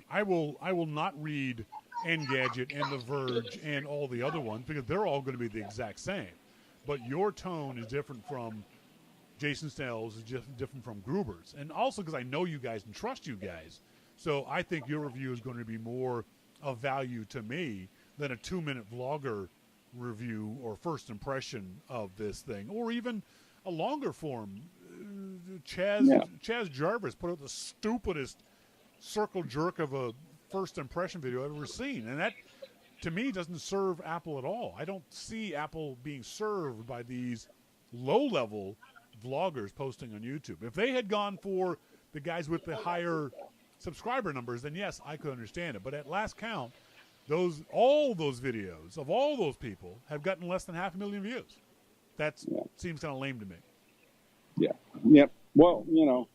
I will not read Engadget and The Verge and all the other ones because they're all going to be the exact same. But your tone is different from Jason Snell's, is just different from Gruber's. And also because I know you guys and trust you guys. So I think your review is going to be more of value to me than a 2-minute vlogger review or first impression of this thing, or even a longer form. Chaz Jarvis put out the stupidest circle jerk of a first impression video I've ever seen, and that to me doesn't serve Apple at all. I don't see Apple being served by these low-level vloggers posting on YouTube. If they had gone for the guys with the higher subscriber numbers, then yes, I could understand it. But at last count, all those videos of all those people have gotten less than 500,000 views. That seems kind of lame to me. Yeah. Yep. Well, you know,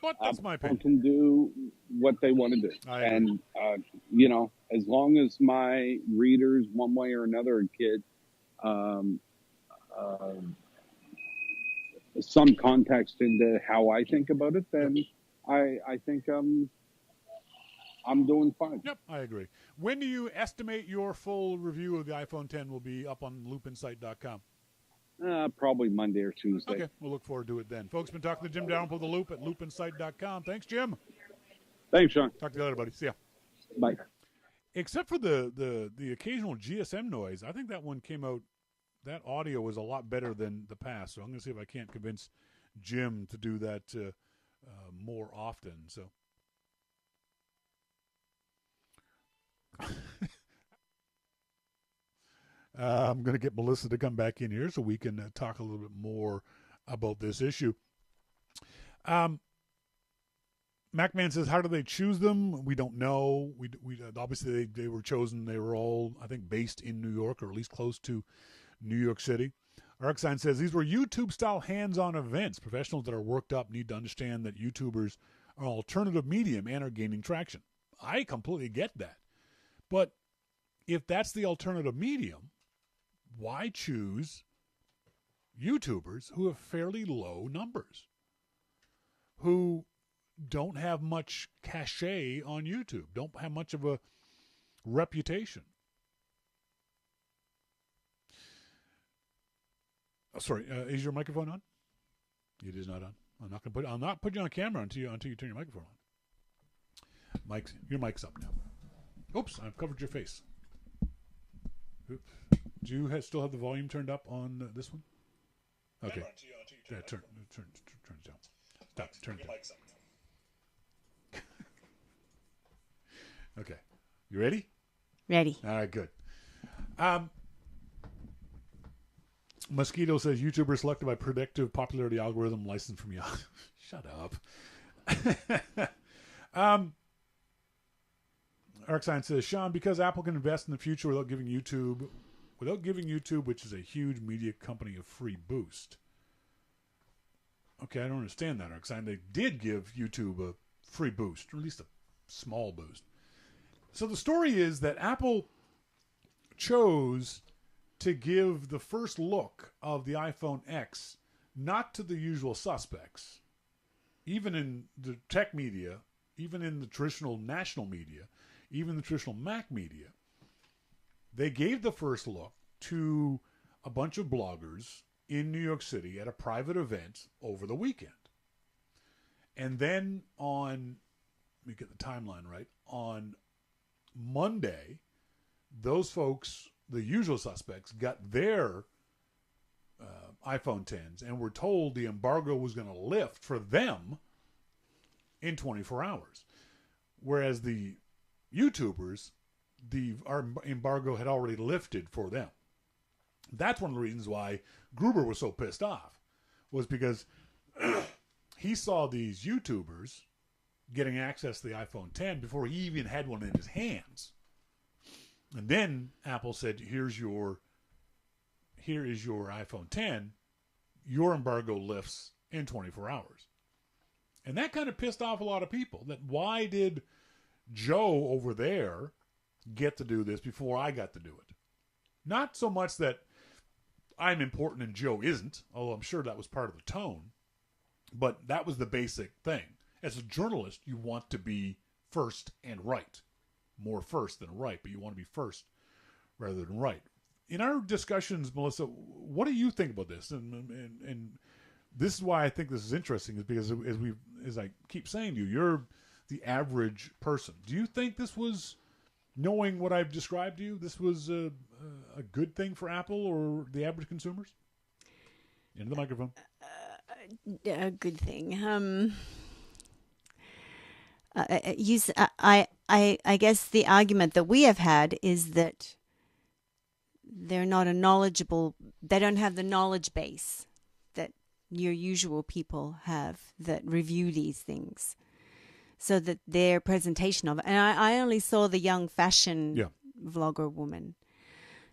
but that's my opinion. People can do what they want to do. And, you know, as long as my readers, one way or another, get some context into how I think about it, then I think I'm doing fine. Yep, I agree. When do you estimate your full review of the iPhone 10 will be up on loopinsight.com? Probably Monday or Tuesday. Okay, we'll look forward to it then. Folks, been talking to Jim Dalrymple, The Loop, at loopinsight.com. Thanks, Jim. Thanks, Shawn. Talk to you later, buddy. See ya. Bye. Except for the occasional GSM noise, I think that one came out, that audio was a lot better than the past. So I'm going to see if I can't convince Jim to do that more often. So. I'm going to get Melissa to come back in here so we can talk a little bit more about this issue. MacMan says, how do they choose them? We don't know. We obviously they were chosen. They were all, I think, based in New York or at least close to New York City. Arcsign says these were YouTube-style hands-on events. Professionals that are worked up need to understand that YouTubers are an alternative medium and are gaining traction. I completely get that. But if that's the alternative medium, why choose YouTubers who have fairly low numbers, who don't have much cachet on YouTube, don't have much of a reputation? Oh, sorry, is your microphone on? It is not on. I'll not put you on camera until you turn your microphone on. Your mic's up now. Oops, I've covered your face. Oops. Do you still have the volume turned up on this one? Okay. Yeah, turn it down. Stop. Turn it down. Okay. You ready? Ready. All right, good. Mosquito says YouTuber selected by predictive popularity algorithm licensed from Yahoo. Shut up. Arcsign says, Shawn, because Apple can invest in the future without giving YouTube, which is a huge media company, a free boost. Okay, I don't understand that, Arcsign. They did give YouTube a free boost, or at least a small boost. So the story is that Apple chose to give the first look of the iPhone X not to the usual suspects, even in the tech media, even in the traditional national media, even the traditional Mac media. They gave the first look to a bunch of bloggers in New York City at a private event over the weekend. And then let me get the timeline right, on Monday, those folks, the usual suspects, got their iPhone 10s and were told the embargo was going to lift for them in 24 hours. Whereas the YouTubers, our embargo had already lifted for them. That's one of the reasons why Gruber was so pissed off, was because he saw these YouTubers getting access to the iPhone 10 before he even had one in his hands. And then Apple said, here is your iPhone 10. Your embargo lifts in 24 hours. And that kind of pissed off a lot of people. That why did Joe over there get to do this before I got to do it? Not so much that I'm important and Joe isn't, although I'm sure that was part of the tone. But that was the basic thing. As a journalist, you want to be first and right. More first than right, but you want to be first rather than right. In our discussions, Melissa, what do you think about this? And this is why I think this is interesting, is because as I keep saying to you, you're the average person. Do you think this was, knowing what I've described to you, this was a good thing for Apple or the average consumers? Into the microphone. A good thing. I guess the argument that we have had is that they're not they don't have the knowledge base that your usual people have that review these things. So that their presentation of it, and I only saw the young fashion vlogger woman.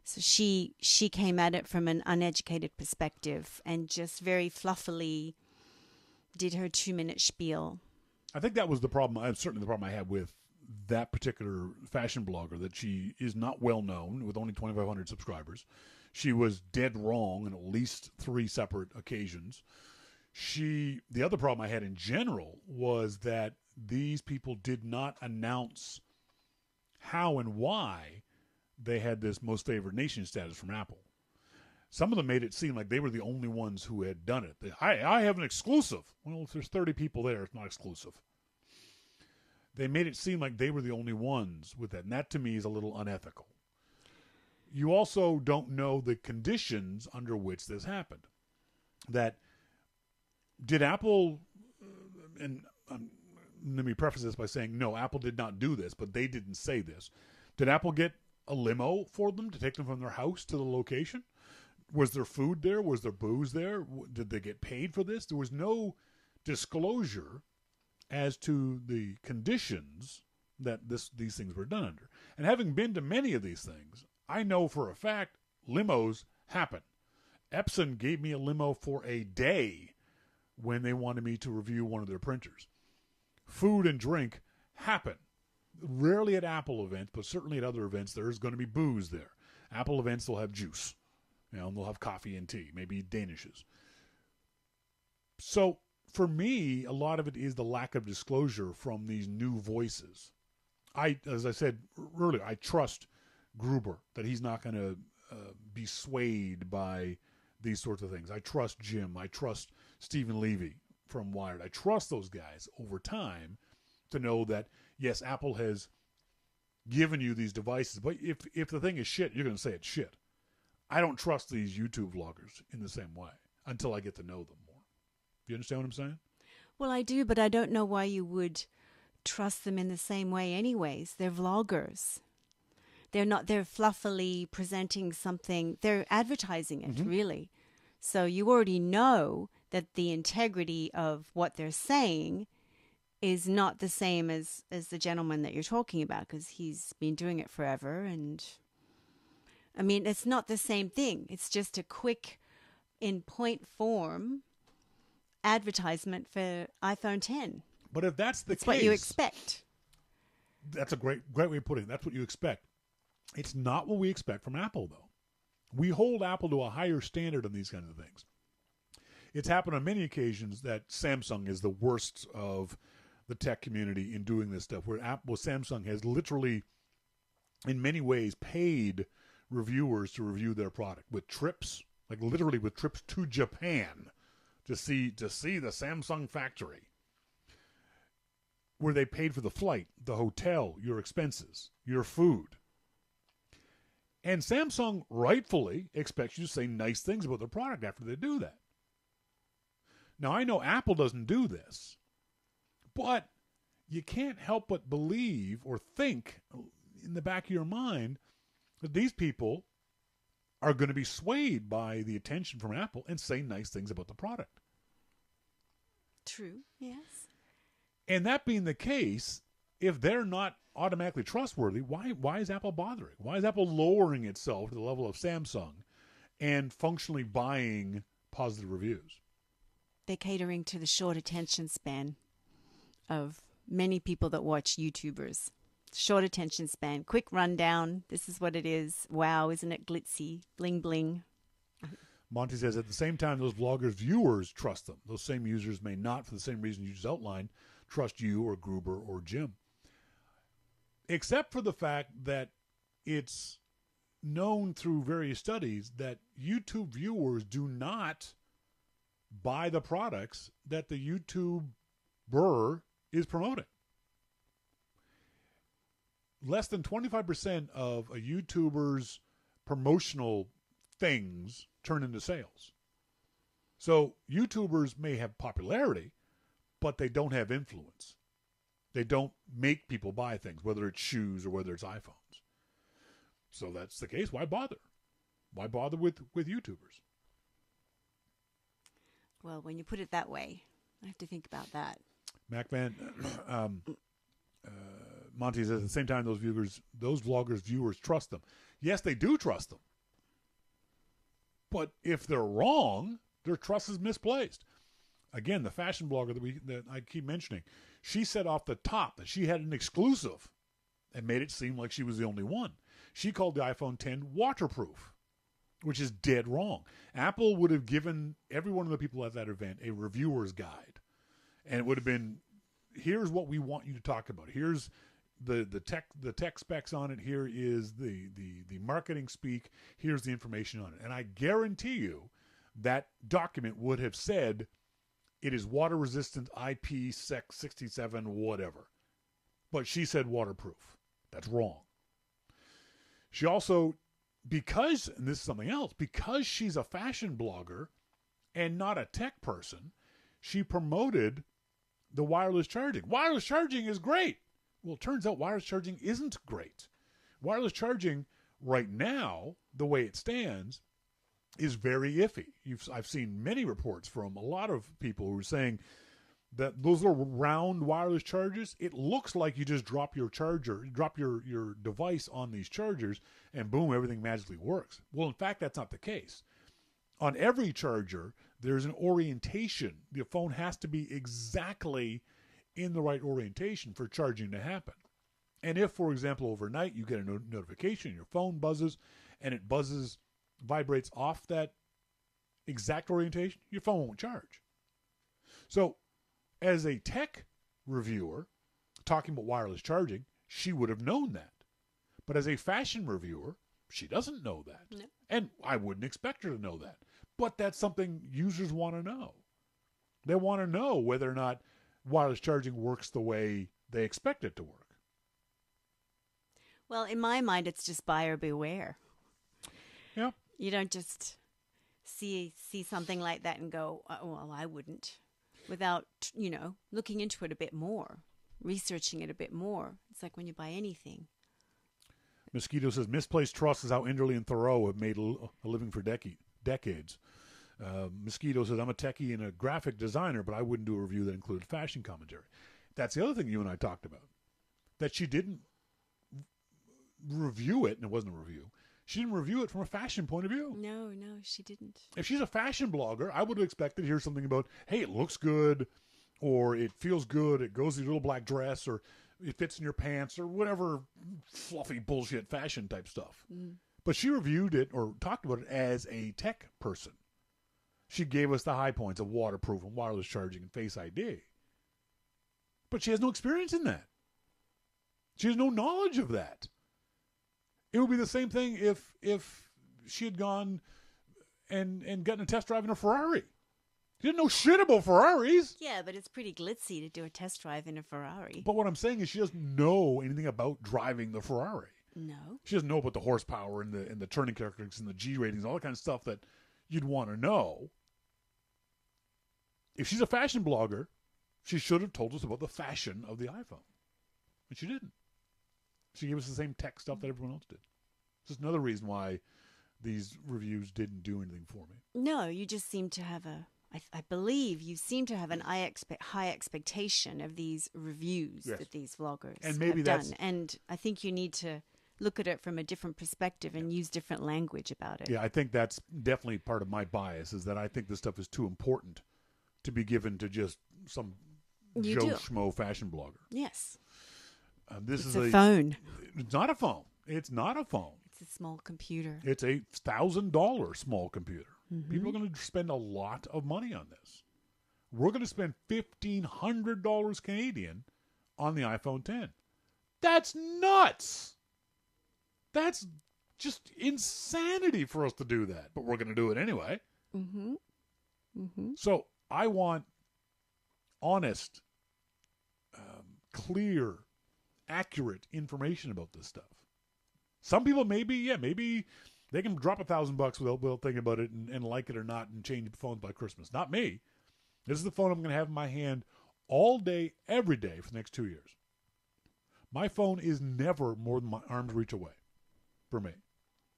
So she came at it from an uneducated perspective and just very fluffily did her 2-minute spiel. I think that was the problem. Certainly the problem I had with that particular fashion blogger, that she is not well known with only 2,500 subscribers. She was dead wrong on at least 3 separate occasions. The other problem I had in general was that these people did not announce how and why they had this most favored nation status from Apple. Some of them made it seem like they were the only ones who had done it. I have an exclusive. Well, if there's 30 people there, it's not exclusive. They made it seem like they were the only ones with that. And that, to me, is a little unethical. You also don't know the conditions under which this happened. Did Apple, and let me preface this by saying, no, Apple did not do this, but they didn't say this. Did Apple get a limo for them to take them from their house to the location? Was there food there? Was there booze there? Did they get paid for this? There was no disclosure as to the conditions that these things were done under. And having been to many of these things, I know for a fact limos happen. Epson gave me a limo for a day when they wanted me to review one of their printers. Food and drink happen. Rarely at Apple events, but certainly at other events, there's going to be booze there. Apple events, they'll have juice. And they'll have coffee and tea, maybe Danishes. So for me, a lot of it is the lack of disclosure from these new voices. As I said earlier, I trust Gruber, that he's not going to be swayed by these sorts of things. I trust Jim. I trust Stephen Levy from Wired. I trust those guys over time to know that, yes, Apple has given you these devices, but if the thing is shit, you're going to say it's shit. I don't trust these YouTube vloggers in the same way until I get to know them more. Do you understand what I'm saying? Well, I do, but I don't know why you would trust them in the same way anyways. They're vloggers. They're fluffily presenting something. They're advertising it, really. So you already know that the integrity of what they're saying is not the same as the gentleman that you're talking about, because he's been doing it forever. And I mean, it's not the same thing. It's just a quick, in point form, advertisement for iPhone 10. But if that's the case, what you expect. That's a great way of putting it. That's what you expect. It's not what we expect from Apple, though. We hold Apple to a higher standard on these kinds of things. It's happened on many occasions that Samsung is the worst of the tech community in doing this stuff, where Samsung has literally, in many ways, paid reviewers to review their product with trips, like literally with trips to Japan to see the Samsung factory, where they paid for the flight, the hotel, your expenses, your food. And Samsung rightfully expects you to say nice things about their product after they do that. Now, I know Apple doesn't do this, but you can't help but believe or think in the back of your mind that these people are going to be swayed by the attention from Apple and say nice things about the product. True, yes. And that being the case, if they're not automatically trustworthy, why is Apple bothering? Why is Apple lowering itself to the level of Samsung and functionally buying positive reviews? They're catering to the short attention span of many people that watch YouTubers. Short attention span, quick rundown. This is what it is. Wow, isn't it glitzy? Bling, bling. Monty says, at the same time, those vloggers' viewers trust them. Those same users may not, for the same reason you just outlined, trust you or Gruber or Jim. Except for the fact that it's known through various studies that YouTube viewers do not buy the products that the YouTuber is promoting. Less than 25% of a YouTuber's promotional things turn into sales. So YouTubers may have popularity, but they don't have influence. They don't make people buy things, whether it's shoes or whether it's iPhones. So that's the case. Why bother? Why bother with YouTubers? Well, when you put it that way, I have to think about that. Monty says, at the same time, those vloggers' viewers trust them. Yes, they do trust them. But if they're wrong, their trust is misplaced. Again, the fashion blogger that I keep mentioning, she said off the top that she had an exclusive and made it seem like she was the only one. She called the iPhone X waterproof, which is dead wrong. Apple would have given every one of the people at that event a reviewer's guide. And it would have been, here's what we want you to talk about. Here's the tech specs on it. Here is the marketing speak. Here's the information on it. And I guarantee you that document would have said it is water resistant, IP67, whatever. But she said waterproof. That's wrong. She also, because, and this is something else, because she's a fashion blogger and not a tech person, she promoted the wireless charging. Wireless charging is great. Well, it turns out wireless charging isn't great. Wireless charging right now, the way it stands, is very iffy. I've seen many reports from a lot of people who are saying that those little round wireless chargers, it looks like you just drop your device on these chargers and boom, everything magically works. Well, in fact, that's not the case. On every charger, there's an orientation. The phone has to be exactly in the right orientation for charging to happen. And if, for example, overnight you get a notification, your phone buzzes, and it vibrates off that exact orientation, your phone won't charge. So, as a tech reviewer, talking about wireless charging, she would have known that. But as a fashion reviewer, she doesn't know that. No. And I wouldn't expect her to know that. But that's something users want to know. They want to know whether or not wireless charging works the way they expect it to work. Well, in my mind, it's just buyer beware. Yeah. You don't just see something like that and go, oh, well, I wouldn't. Without, looking into it a bit more, researching it a bit more. It's like when you buy anything. Mosquito says, misplaced trust is how Enderley and Thoreau have made a living for decades. Mosquito says, I'm a techie and a graphic designer, but I wouldn't do a review that included fashion commentary. That's the other thing you and I talked about. That she didn't review it, and it wasn't a review. She didn't review it from a fashion point of view. No, she didn't. If she's a fashion blogger, I would have expected to hear something about, hey, it looks good, or it feels good, it goes in your little black dress, or it fits in your pants, or whatever fluffy bullshit fashion type stuff. Mm. But she reviewed it or talked about it as a tech person. She gave us the high points of waterproof and wireless charging and Face ID. But she has no experience in that. She has no knowledge of that. It would be the same thing if she had gone and gotten a test drive in a Ferrari. She didn't know shit about Ferraris. Yeah, but it's pretty glitzy to do a test drive in a Ferrari. But what I'm saying is she doesn't know anything about driving the Ferrari. No. She doesn't know about the horsepower and the turning characteristics and the G ratings, all that kind of stuff that you'd want to know. If she's a fashion blogger, she should have told us about the fashion of the iPhone. And she didn't. She gave us the same tech stuff that everyone else did. It's just another reason why these reviews didn't do anything for me. No, you just seem to have I believe you seem to have an high expectation of these reviews that these vloggers and maybe have done. And I think you need to look at it from a different perspective and use different language about it. Yeah, I think that's definitely part of my bias, is that I think this stuff is too important to be given to just some Joe Schmo fashion blogger. Yes. This it's is a phone. It's not a phone. It's not a phone. It's a small computer. It's a $1,000 small computer. Mm-hmm. People are going to spend a lot of money on this. We're going to spend $1,500 Canadian on the iPhone 10. That's nuts. That's just insanity for us to do that. But we're going to do it anyway. Mm-hmm. Mm-hmm. So I want honest, clear, accurate information about this stuff. Some people maybe they can drop $1,000 without thinking about it and like it or not and change phones by Christmas. Not me. This is the phone I'm going to have in my hand all day, every day for the next 2 years. My phone is never more than my arm's reach away for me.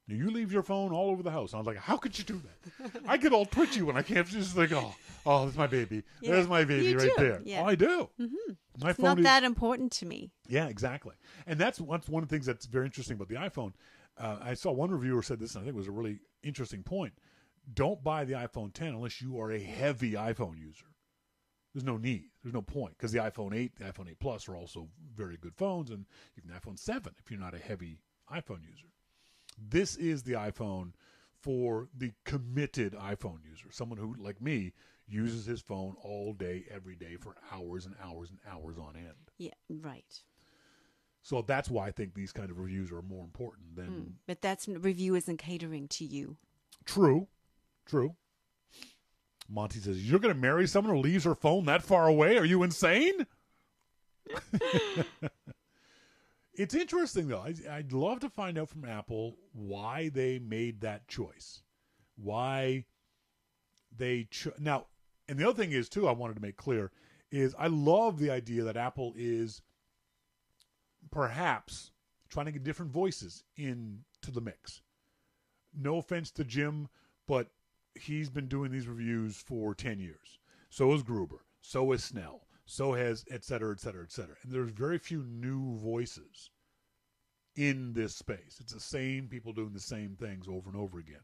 Now, you leave your phone all over the house. I was like, how could you do that? I get all twitchy when I can't just like, oh, that's my baby. Yeah. There's my baby right there. Yeah. Oh, I do. Mm-hmm. My it's phone not that important to me. Yeah, exactly. And that's one of the things that's very interesting about the iPhone. I saw one reviewer said this, and I think it was a really interesting point. Don't buy the iPhone 10 unless you are a heavy iPhone user. There's no need. There's no point, because the iPhone 8, the iPhone 8 Plus are also very good phones, and even the iPhone 7 if you're not a heavy iPhone user. This is the iPhone for the committed iPhone user, someone who, like me, uses his phone all day, every day for hours and hours and hours on end. Yeah, right. So that's why I think these kind of reviews are more important than... But that's review isn't catering to you. True. Monty says, you're going to marry someone who leaves her phone that far away? Are you insane? It's interesting, though. I'd love to find out from Apple why they made that choice. Why they... Now, and the other thing is, too, I wanted to make clear, is I love the idea that Apple is perhaps trying to get different voices into the mix. No offense to Jim, but he's been doing these reviews for 10 years. So is Gruber. So is Snell. So has et cetera, et cetera, et cetera. And there's very few new voices in this space. It's the same people doing the same things over and over again.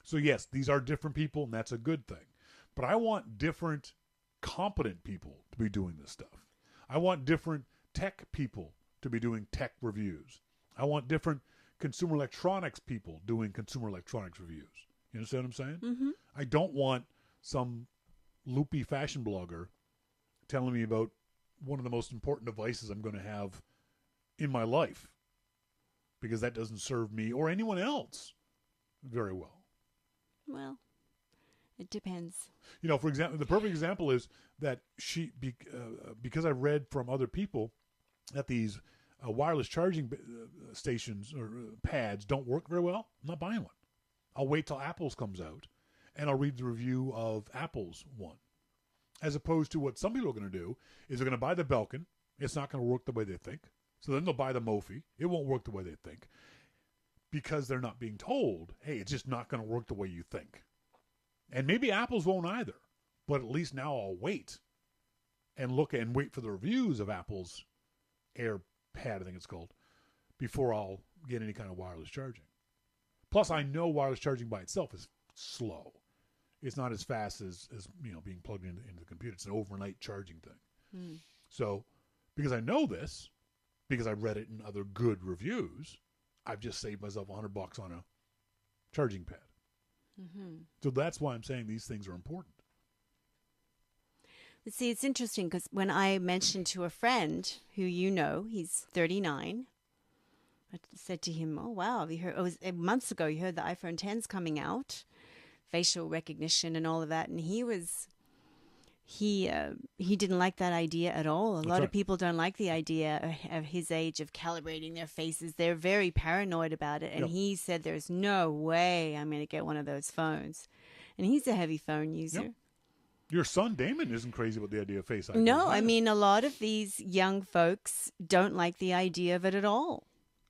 So yes, these are different people, and that's a good thing. But I want different, competent people to be doing this stuff. I want different tech people to be doing tech reviews. I want different consumer electronics people doing consumer electronics reviews. You understand what I'm saying? Mm-hmm. I don't want some loopy fashion blogger telling me about one of the most important devices I'm going to have in my life, because that doesn't serve me or anyone else very well. Well, it depends. You know, for example, the perfect example is that because I read from other people that these wireless charging stations or pads don't work very well, I'm not buying one. I'll wait till Apple's comes out, and I'll read the review of Apple's one. As opposed to what some people are going to do is they're going to buy the Belkin. It's not going to work the way they think. So then they'll buy the Mophie. It won't work the way they think, because they're not being told, hey, it's just not going to work the way you think. And maybe Apple's won't either. But at least now I'll wait and look and wait for the reviews of Apple's AirPad, I think it's called, before I'll get any kind of wireless charging. Plus, I know wireless charging by itself is slow. It's not as fast as being plugged into the computer. It's an overnight charging thing. So, because I know this, because I read it in other good reviews, I've just saved myself $100 on a charging pad. Mm-hmm. So that's why I'm saying these things are important. See, it's interesting because when I mentioned to a friend who he's 39, I said to him, "Oh wow, have you heard? It was months ago. You heard the iPhone 10's coming out, facial recognition and all of that." And he didn't like that idea at all. A lot of people don't like the idea of his age of calibrating their faces. They're very paranoid about it. And he said, "There's no way I'm going to get one of those phones." And he's a heavy phone user. Yep. Your son Damon isn't crazy about the idea of Face ID. No, I mean, a lot of these young folks don't like the idea of it at all.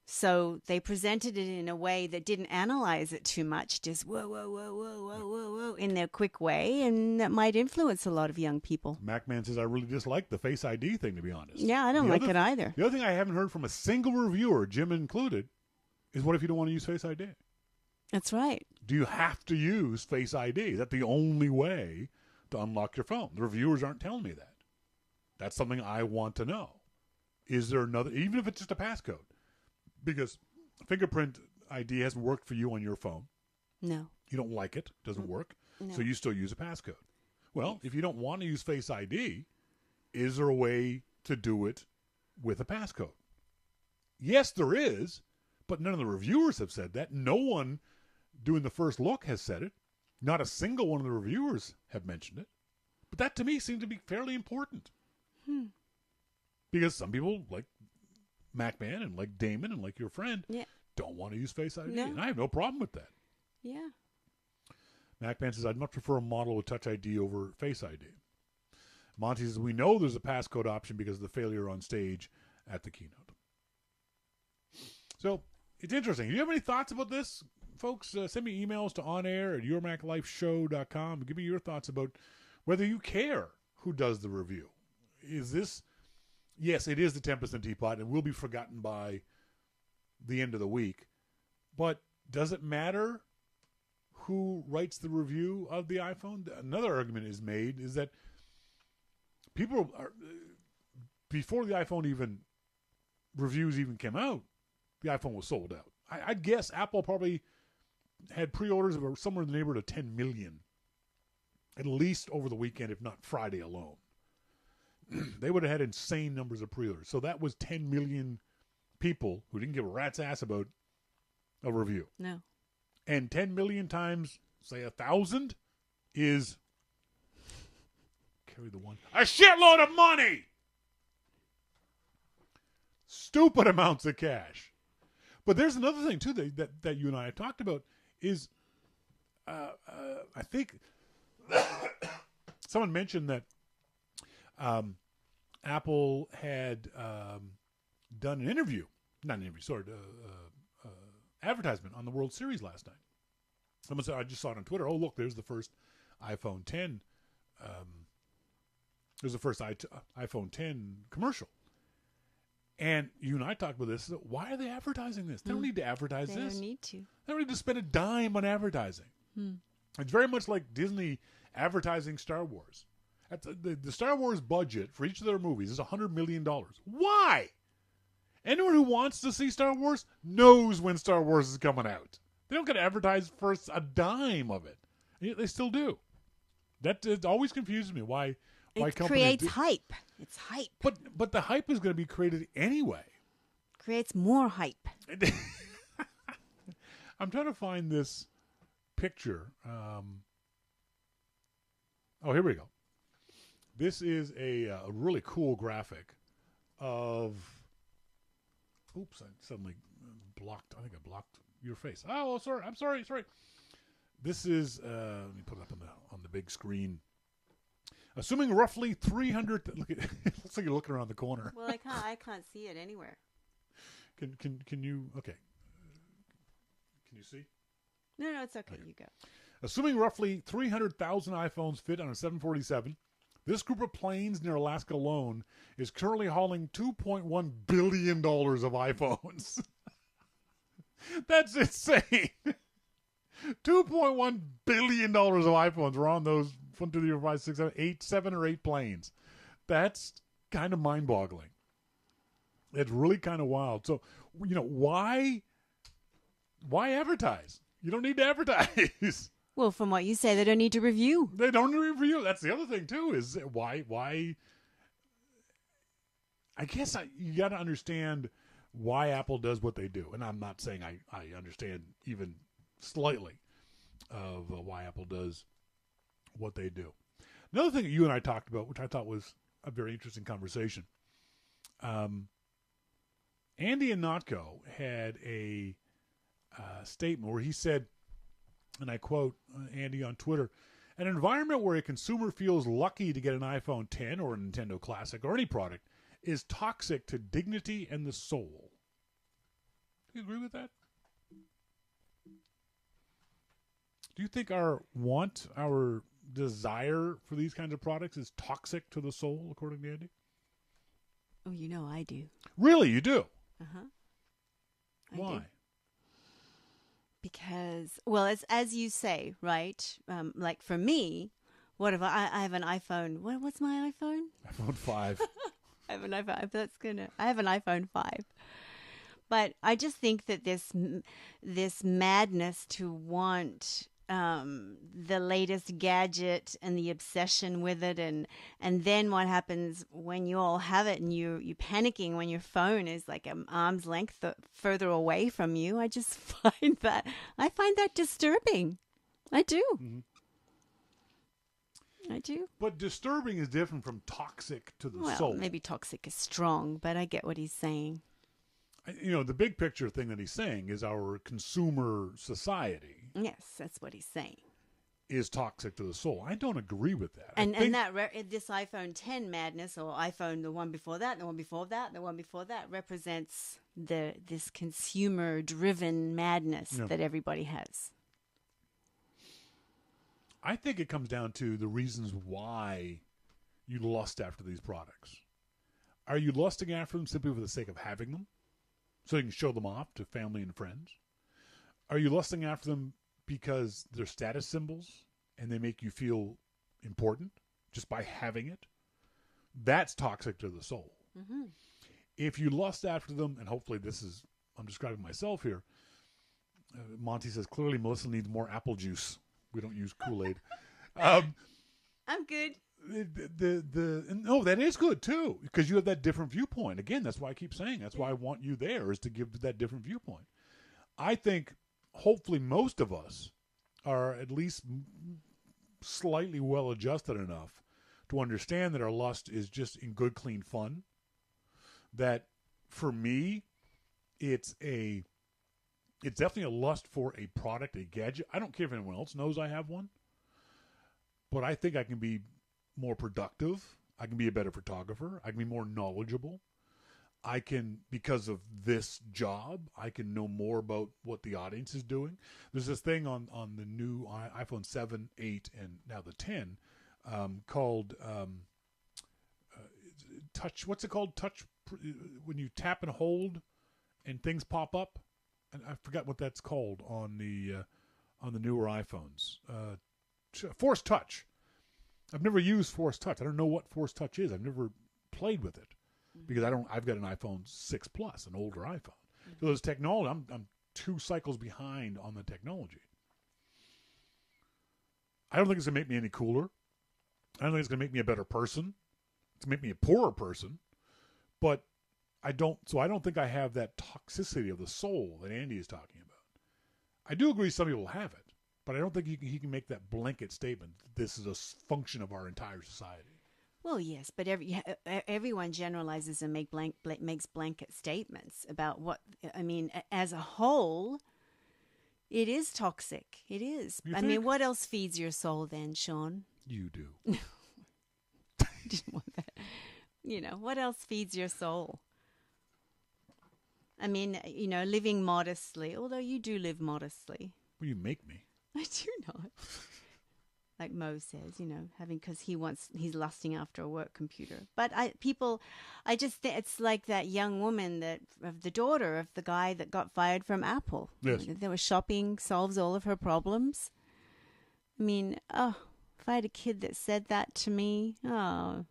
So they presented it in a way that didn't analyze it too much, just whoa, whoa, whoa, whoa, whoa, whoa, whoa, in their quick way, and that might influence a lot of young people. MacMan says, I really dislike the Face ID thing, to be honest. Yeah, I don't like it either. The other thing I haven't heard from a single reviewer, Jim included, is what if you don't want to use Face ID? That's right. Do you have to use Face ID? Is that the only way to unlock your phone? The reviewers aren't telling me that. That's something I want to know. Is there another, even if it's just a passcode? Because fingerprint ID hasn't worked for you on your phone. No. You don't like it. Doesn't work. No. So you still use a passcode. Well, if you don't want to use Face ID, is there a way to do it with a passcode? Yes, there is, but none of the reviewers have said that. No one doing the first look has said it. Not a single one of the reviewers have mentioned it. But that to me seems to be fairly important. Because some people, like MacMan and like Damon and like your friend, don't want to use Face ID. No. And I have no problem with that. Yeah. MacMan says, I'd much prefer a model with Touch ID over Face ID. Monty says, we know there's a passcode option because of the failure on stage at the keynote. So, it's interesting. Do you have any thoughts about this, folks? Send me emails to onair@yourmaclifeshow.com. Give me your thoughts about whether you care who does the review. Is this... Yes, it is the Tempest and Teapot, and will be forgotten by the end of the week. But does it matter who writes the review of the iPhone? Another argument is made is that people are, before the iPhone reviews came out, the iPhone was sold out. I'd guess Apple probably had pre-orders of somewhere in the neighborhood of 10 million, at least over the weekend, if not Friday alone. They would have had insane numbers of pre-orders. So that was 10 million people who didn't give a rat's ass about a review. No. And 10 million times, say, 1,000 is, carry the one, a shitload of money! Stupid amounts of cash. But there's another thing, too, that you and I have talked about is, I think, someone mentioned that Apple had done an advertisement on the World Series last night. Someone said, I just saw it on Twitter. Oh, look, there's the first iPhone 10 was the first iPhone 10 commercial. And you and I talked about this. Why are they advertising this? They don't need to advertise this. They don't need to. They don't need to spend a dime on advertising. It's very much like Disney advertising Star Wars. The Star Wars budget for each of their movies is $100 million. Why? Anyone who wants to see Star Wars knows when Star Wars is coming out. They don't get advertised for a dime of it. Yet they still do. It always confuses me why it creates hype. It's hype. But the hype is going to be created anyway. Creates more hype. I'm trying to find this picture. Here we go. This is a really cool graphic of. Oops! I suddenly blocked. I think I blocked your face. Oh, sorry. I'm sorry. This is. Let me put it up on the big screen. Assuming roughly 300. Look at. It looks like you're looking around the corner. Well, I can't see it anywhere. Can you? Okay. Can you see? No, it's okay. You go. Assuming roughly 300,000 iPhones fit on a 747, this group of planes near Alaska alone is currently hauling $2.1 billion of iPhones. That's insane. $2.1 billion of iPhones are on those 1, 2, 3, 4, 5, 6, 7 or 8 planes. That's kind of mind-boggling. It's really kind of wild. So, why advertise? You don't need to advertise. Well, from what you say, they don't need to review. They don't need to review. That's the other thing, too, is why I guess you got to understand why Apple does what they do. And I'm not saying I understand even slightly of why Apple does what they do. Another thing that you and I talked about, which I thought was a very interesting conversation, Andy Ihnatko had a statement where he said, and I quote Andy on Twitter, "An environment where a consumer feels lucky to get an iPhone 10 or a Nintendo Classic or any product is toxic to dignity and the soul." Do you agree with that? Do you think our desire for these kinds of products is toxic to the soul, according to Andy? Oh, I do. Really, you do? Uh-huh. Why? Do. Because, well, it's as you say, right? Like for me, what if I have an iPhone? What's my iPhone? iPhone 5. I have an iPhone. I have an iPhone 5. But I just think that this madness to want the latest gadget and the obsession with it, and then what happens when you all have it and you're panicking when your phone is like an arm's length further away from you. I just find that disturbing. I do. Mm-hmm. I do. But disturbing is different from toxic to the soul. Well, maybe toxic is strong, but I get what he's saying. The big picture thing that he's saying is our consumer society. Yes, that's what he's saying. Is toxic to the soul. I don't agree with that. And this iPhone 10 madness, or iPhone, the one before that, the one before that, the one before that, represents this consumer-driven madness that everybody has. I think it comes down to the reasons why you lust after these products. Are you lusting after them simply for the sake of having them, so you can show them off to family and friends? Are you lusting after them because they're status symbols and they make you feel important just by having it? That's toxic to the soul. Mm-hmm. If you lust after them, and hopefully I'm describing myself here. Monty says, clearly Melissa needs more apple juice. We don't use Kool-Aid. I'm good. No, that is good too, because you have that different viewpoint. Again, that's why I keep saying that's why I want you there, is to give that different viewpoint. I think hopefully most of us are at least slightly well adjusted enough to understand that our lust is just in good, clean fun. That for me, it's definitely a lust for a product, a gadget. I don't care if anyone else knows I have one, but I think I can be more productive. I can be a better photographer. I can be more knowledgeable. I can, because of this job, I can know more about what the audience is doing. There's this thing on the new iPhone 7, 8, and now the 10 called touch. What's it called? Touch when you tap and hold, and things pop up. And I forgot what that's called on the newer iPhones. Force Touch. I've never used Force Touch. I don't know what Force Touch is. I've never played with it because I've got an iPhone 6 Plus, an older iPhone. So there's technology. I'm 2 cycles behind on the technology. I don't think it's gonna make me any cooler. I don't think it's gonna make me a better person. It's gonna make me a poorer person. But I don't think I have that toxicity of the soul that Andy is talking about. I do agree some people have it, but I don't think he can make that blanket statement. This is a function of our entire society. Well, yes, but everyone generalizes and makes blanket statements about what, I mean, as a whole, it is toxic. It is. I mean, what else feeds your soul then, Shawn? You do. Didn't want that. You know, what else feeds your soul? I mean, you know, living modestly, although you do live modestly. Well, you make me. I do not. Like Mo says, you know, because he's lusting after a work computer. But I just think it's like that young woman the daughter of the guy that got fired from Apple. Yes. There was shopping solves all of her problems. I mean, if I had a kid that said that to me, that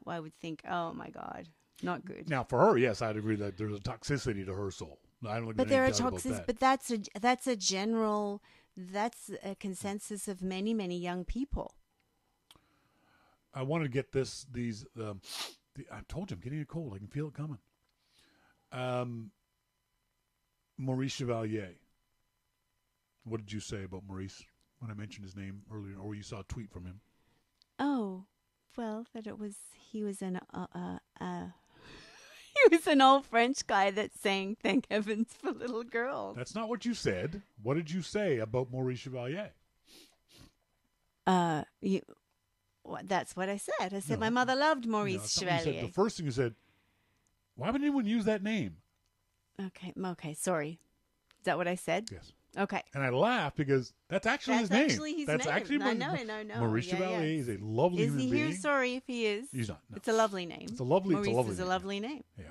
I would think, oh my God, not good. Now for her, yes, I'd agree that there's a toxicity to her soul. I don't think but there's there are any doubt about that. but that's a consensus of many, many young people. I want to get I told you I'm getting a cold. I can feel it coming. Maurice Chevalier. What did you say about Maurice when I mentioned his name earlier, or you saw a tweet from him? Oh, well, that he was an he was an old French guy that's saying "Thank heavens for little girls." That's not what you said. What did you say about Maurice Chevalier? That's what I said. I said my mother loved Maurice Chevalier. The first thing you said, why would anyone use that name? Okay, sorry. Is that what I said? Yes. Okay. And I laughed because that's actually his name. That's actually I know. Maurice Chevalier is a lovely human being. Is he here? Sorry if he is. He's not. No. It's a lovely name. Maurice is a lovely name. Yeah.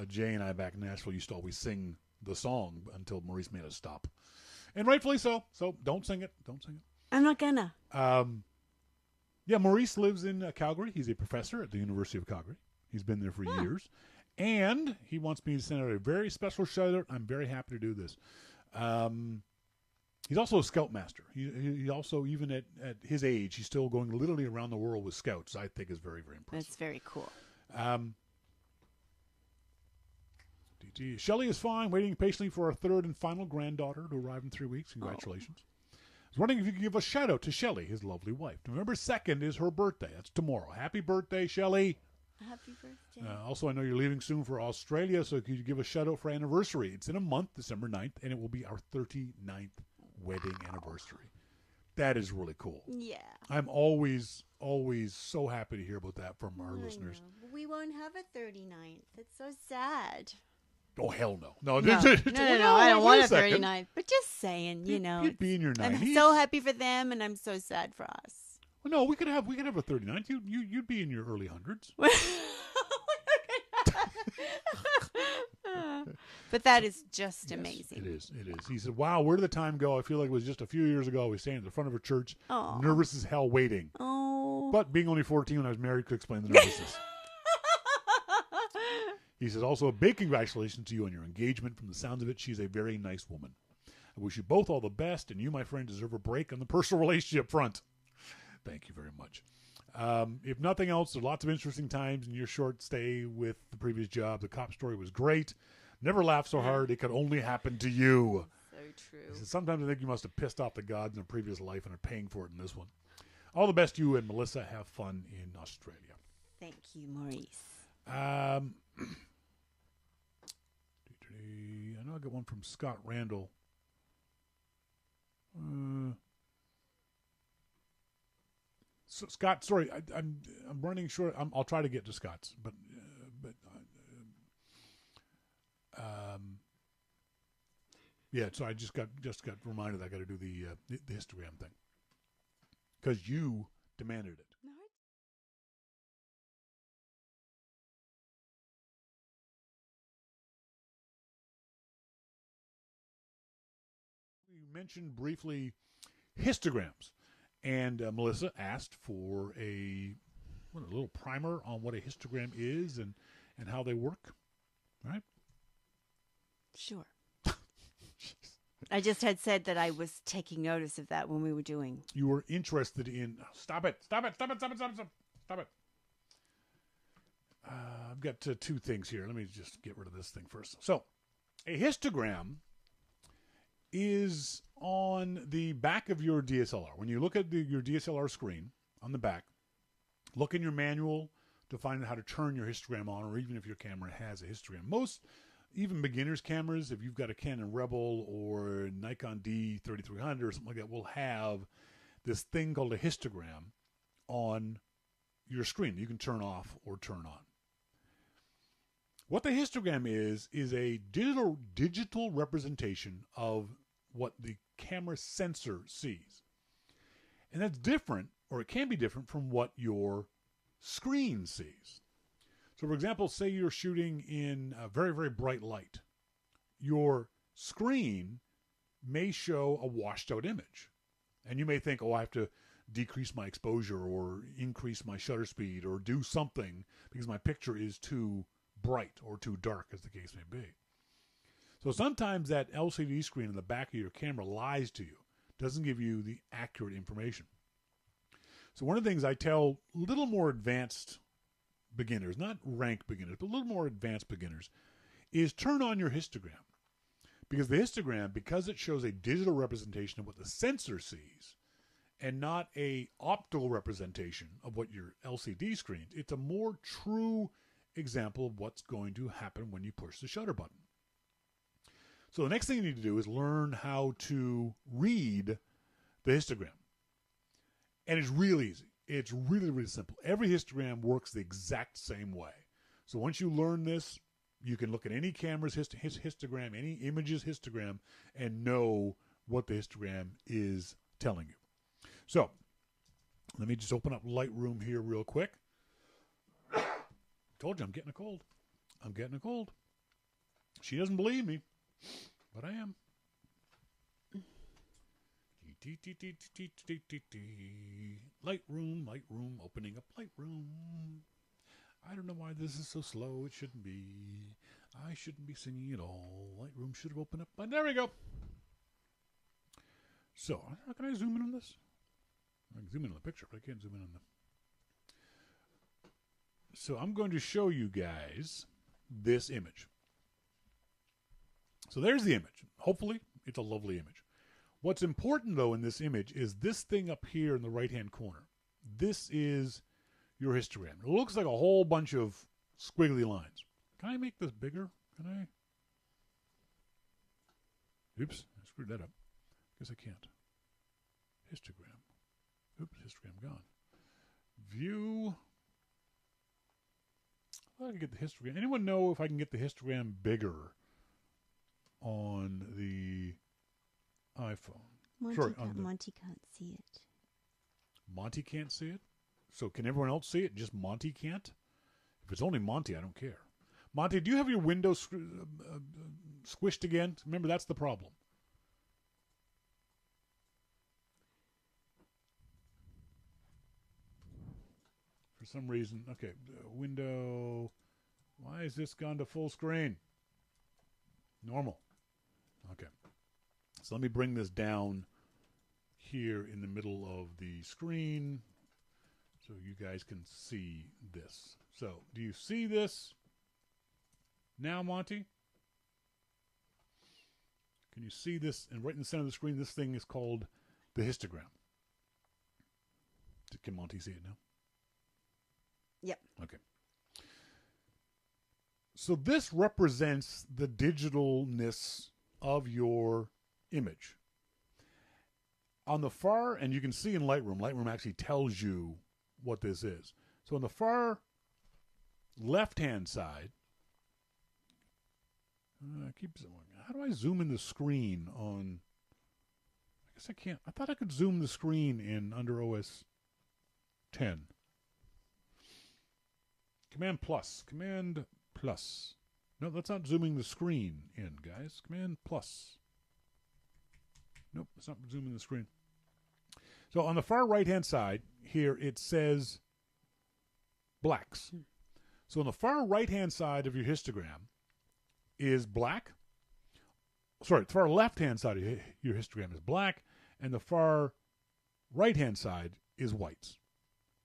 Jay and I back in Nashville used to always sing the song until Maurice made us stop. And rightfully so. So don't sing it. I'm not gonna. Yeah, Maurice lives in Calgary. He's a professor at the University of Calgary. He's been there for years. And he wants me to send out a very special shout out. I'm very happy to do this. He's also a scoutmaster. He also, even at his age, he's still going literally around the world with scouts. I think is very, very impressive. That's very cool. Shelley is fine, waiting patiently for our 3rd and final granddaughter to arrive in 3 weeks. Congratulations. I was wondering if you could give a shout out to Shelley, his lovely wife. November 2nd is her birthday. That's tomorrow. Happy birthday, Shelley. Happy birthday. Also, I know you're leaving soon for Australia, so could you give a shout out for anniversary? It's in a month, December 9th, and it will be our 39th wedding anniversary. That is really cool. Yeah. I'm always so happy to hear about that from our listeners. But we won't have a 39th. It's so sad. Oh, hell no. No, I don't want a 39th. But just saying, You'd be in your 90s. I'm so happy for them, and I'm so sad for us. Well, no, we could have a 39th. You'd be in your early hundreds. But that is just amazing. It is. He said, wow, where did the time go? I feel like it was just a few years ago. I was standing at the front of a church, nervous as hell, waiting. Oh. But being only 14 when I was married could explain the nervousness. He says, also a big congratulations to you on your engagement. From the sounds of it, she's a very nice woman. I wish you both all the best, and you, my friend, deserve a break on the personal relationship front. Thank you very much. If nothing else, there are lots of interesting times in your short stay with the previous job. The cop story was great. Never laughed so hard. It could only happen to you. So true. He said, sometimes I think you must have pissed off the gods in a previous life and are paying for it in this one. All the best, you and Melissa. Have fun in Australia. Thank you, Maurice. I know I got one from Scott Randall. So Scott, sorry, I'm running short. I'll try to get to Scott's, but yeah. So I just got reminded I got to do the histogram thing because you demanded it. mentioned briefly histograms. And Melissa asked for a little primer on what a histogram is and how they work. All right? Sure. I just had said that I was taking notice of that when we were doing. You were interested in... Stop it. I've got two things here. Let me just get rid of this thing first. So, a histogram is on the back of your DSLR. When you look at your DSLR screen on the back, look in your manual to find out how to turn your histogram on, or even if your camera has a histogram. Most, even beginners cameras, if you've got a Canon Rebel or Nikon D3300 or something like that, will have this thing called a histogram on your screen. You can turn off or turn on. What the histogram is a digital representation of what the camera sensor sees. And that's different, or it can be different, from what your screen sees. So, for example, say you're shooting in a very, very bright light. Your screen may show a washed out image. And you may think, I have to decrease my exposure or increase my shutter speed or do something because my picture is too bright or too dark, as the case may be. So sometimes that LCD screen in the back of your camera lies to you, doesn't give you the accurate information. So one of the things I tell little more advanced beginners, not rank beginners, but a little more advanced beginners, is turn on your histogram. Because the histogram, because it shows a digital representation of what the sensor sees and not a optical representation of what your LCD screen, it's a more true example of what's going to happen when you push the shutter button. So the next thing you need to do is learn how to read the histogram. And it's really easy. It's really, really simple. Every histogram works the exact same way. So once you learn this, you can look at any camera's histogram, any image's histogram, and know what the histogram is telling you. So let me just open up Lightroom here real quick. Told you I'm getting a cold. She doesn't believe me, but I am. Lightroom, opening up Lightroom. I don't know why this is so slow. It shouldn't be. I shouldn't be singing at all. Lightroom should have opened up. But there we go. So, how can I zoom in on this? I can zoom in on the picture, but I can't zoom in on the... So I'm going to show you guys this image. So there's the image. Hopefully, it's a lovely image. What's important, though, in this image is this thing up here in the right-hand corner. This is your histogram. It looks like a whole bunch of squiggly lines. Can I make this bigger? Can I? Oops, I screwed that up. Guess I can't. Histogram. Oops, histogram gone. View. I can get the histogram. Anyone know if I can get the histogram bigger on the iPhone? Monty can't see it. Monty can't see it? So can everyone else see it? Just Monty can't? If it's only Monty, I don't care. Monty, do you have your window squished again? Remember, that's the problem. For some reason, okay, window, why is this gone to full screen? Normal. Okay. So let me bring this down here in the middle of the screen so you guys can see this. So, do you see this now, Monty? Can you see this? And right in the center of the screen, this thing is called the histogram. Can Monty see it now? Yep. Okay. So this represents the digitalness of your image. On the far, and you can see in Lightroom actually tells you what this is. So on the far left-hand side, how do I zoom in the screen on, I guess I can't. I thought I could zoom the screen in under OS 10. Command plus. No, that's not zooming the screen in, guys. Command plus. Nope, it's not zooming the screen. So on the far right-hand side here, it says blacks. So on the far right-hand side of your histogram is black. Sorry, the far left-hand side of your histogram is black, and the far right-hand side is whites.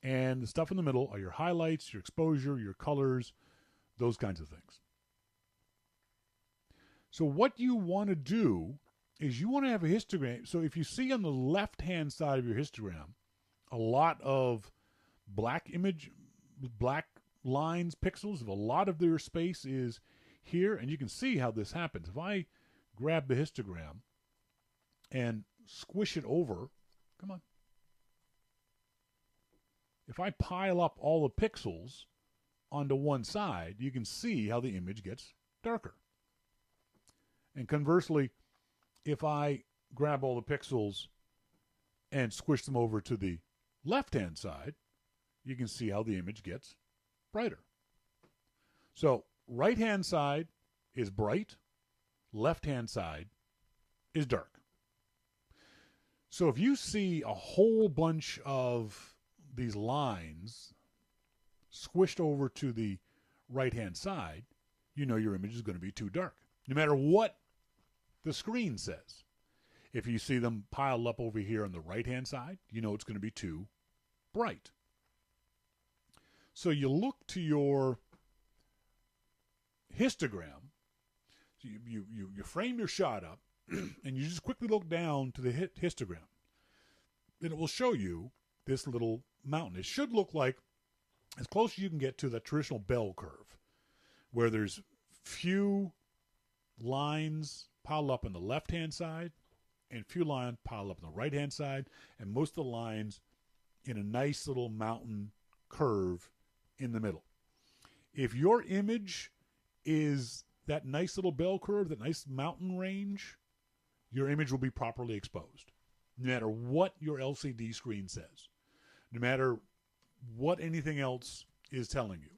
And the stuff in the middle are your highlights, your exposure, your colors, those kinds of things. So what you want to do is you want to have a histogram. So if you see on the left-hand side of your histogram a lot of black lines, pixels, if a lot of their space is here, and you can see how this happens. If I grab the histogram and squish it over, come on. If I pile up all the pixels onto one side, you can see how the image gets darker. And conversely, if I grab all the pixels and squish them over to the left-hand side, you can see how the image gets brighter. So right-hand side is bright, left-hand side is dark. So if you see a whole bunch of these lines squished over to the right-hand side, you know your image is going to be too dark, no matter what the screen says. If you see them piled up over here on the right-hand side, you know it's going to be too bright. So you look to your histogram. So you frame your shot up, and you just quickly look down to the histogram. Then it will show you this little mountain. It should look like as close as you can get to the traditional bell curve, where there's few lines piled up on the left-hand side and few lines piled up on the right-hand side, and most of the lines in a nice little mountain curve in the middle. If your image is that nice little bell curve, that nice mountain range, your image will be properly exposed, no matter what your LCD screen says, no matter what anything else is telling you.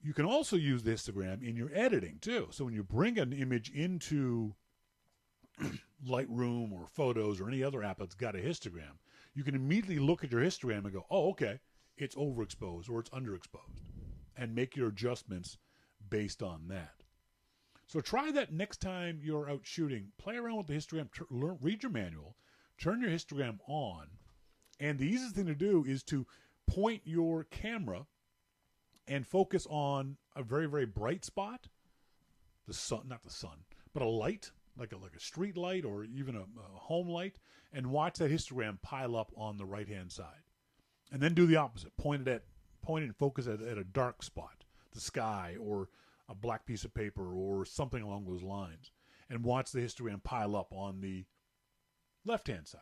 You can also use the histogram in your editing, too. So when you bring an image into Lightroom or Photos or any other app that's got a histogram, you can immediately look at your histogram and go, oh, okay, it's overexposed or it's underexposed, and make your adjustments based on that. So try that next time you're out shooting. Play around with the histogram, read your manual, turn your histogram on, and the easiest thing to do is to point your camera and focus on a very, very bright spot, the sun, not the sun, but a light, like a street light or even a home light, and watch that histogram pile up on the right-hand side. And then do the opposite. Point and focus at a dark spot, the sky or a black piece of paper or something along those lines, and watch the histogram pile up on the left-hand side.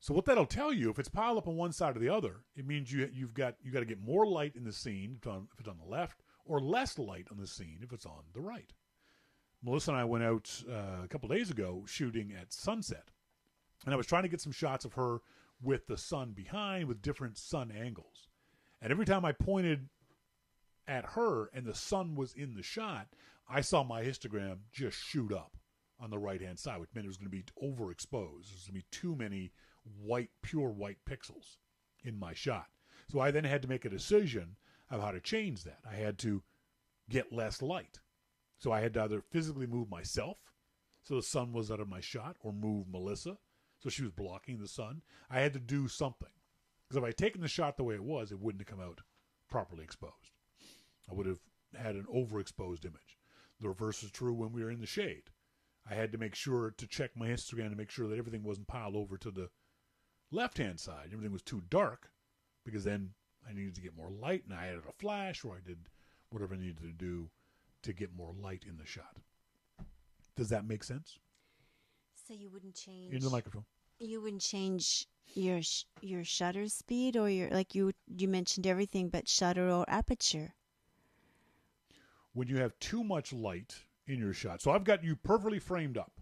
So what that'll tell you, if it's piled up on one side or the other, it means you got to get more light in the scene if it's on the left, or less light on the scene if it's on the right. Melissa and I went out a couple days ago shooting at sunset, and I was trying to get some shots of her with the sun behind, with different sun angles. And every time I pointed at her and the sun was in the shot, I saw my histogram just shoot up on the right-hand side, which meant it was going to be overexposed. There's going to be too many pure white pixels in my shot. So I then had to make a decision of how to change that. I had to get less light. So I had to either physically move myself so the sun was out of my shot, or move Melissa so she was blocking the sun. I had to do something. Because if I had taken the shot the way it was, it wouldn't have come out properly exposed. I would have had an overexposed image. The reverse is true when we were in the shade. I had to make sure to check my histogram to make sure that everything wasn't piled over to the left-hand side. Everything was too dark, because then I needed to get more light, and I added a flash, or I did whatever I needed to do to get more light in the shot. Does that make sense? So you wouldn't change into the microphone. You wouldn't change your shutter speed, or your, like you mentioned everything but shutter or aperture. When you have too much light in your shot, so I've got you perfectly framed up,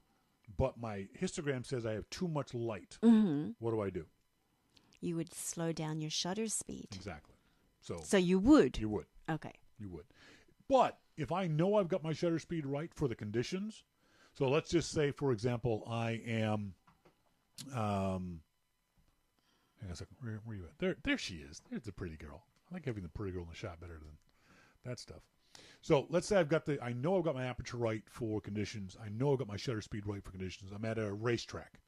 but my histogram says I have too much light. Mm-hmm. What do I do? You would slow down your shutter speed. Exactly. So you would. You would. Okay. You would. But if I know I've got my shutter speed right for the conditions, So let's just say, for example, I am. Hang on a second. Where are you at? There she is. There's the pretty girl. I like having the pretty girl in the shot better than that stuff. So let's say I know I've got my aperture right for conditions. I know I've got my shutter speed right for conditions. I'm at a racetrack,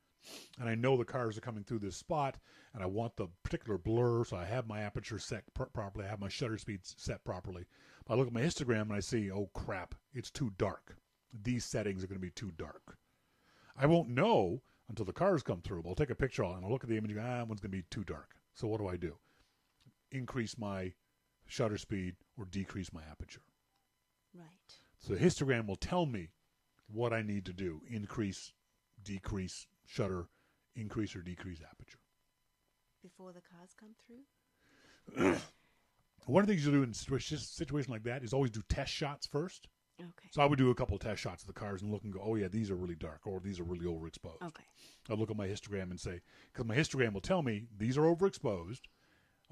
and I know the cars are coming through this spot, and I want the particular blur, so I have my aperture set properly. I have my shutter speed set properly. I look at my histogram, and I see, oh, crap, it's too dark. These settings are going to be too dark. I won't know until the cars come through. But I'll take a picture, and I'll look at the image and go, that one's going to be too dark. So what do? Increase my shutter speed or decrease my aperture. Right. So the histogram will tell me what I need to do. Increase, decrease shutter, increase or decrease aperture. Before the cars come through? One of the things you do in a situation like that is always do test shots first. Okay. So I would do a couple of test shots of the cars and look and go, oh, yeah, these are really dark or these are really overexposed. Okay. I'll look at my histogram and say, because my histogram will tell me these are overexposed.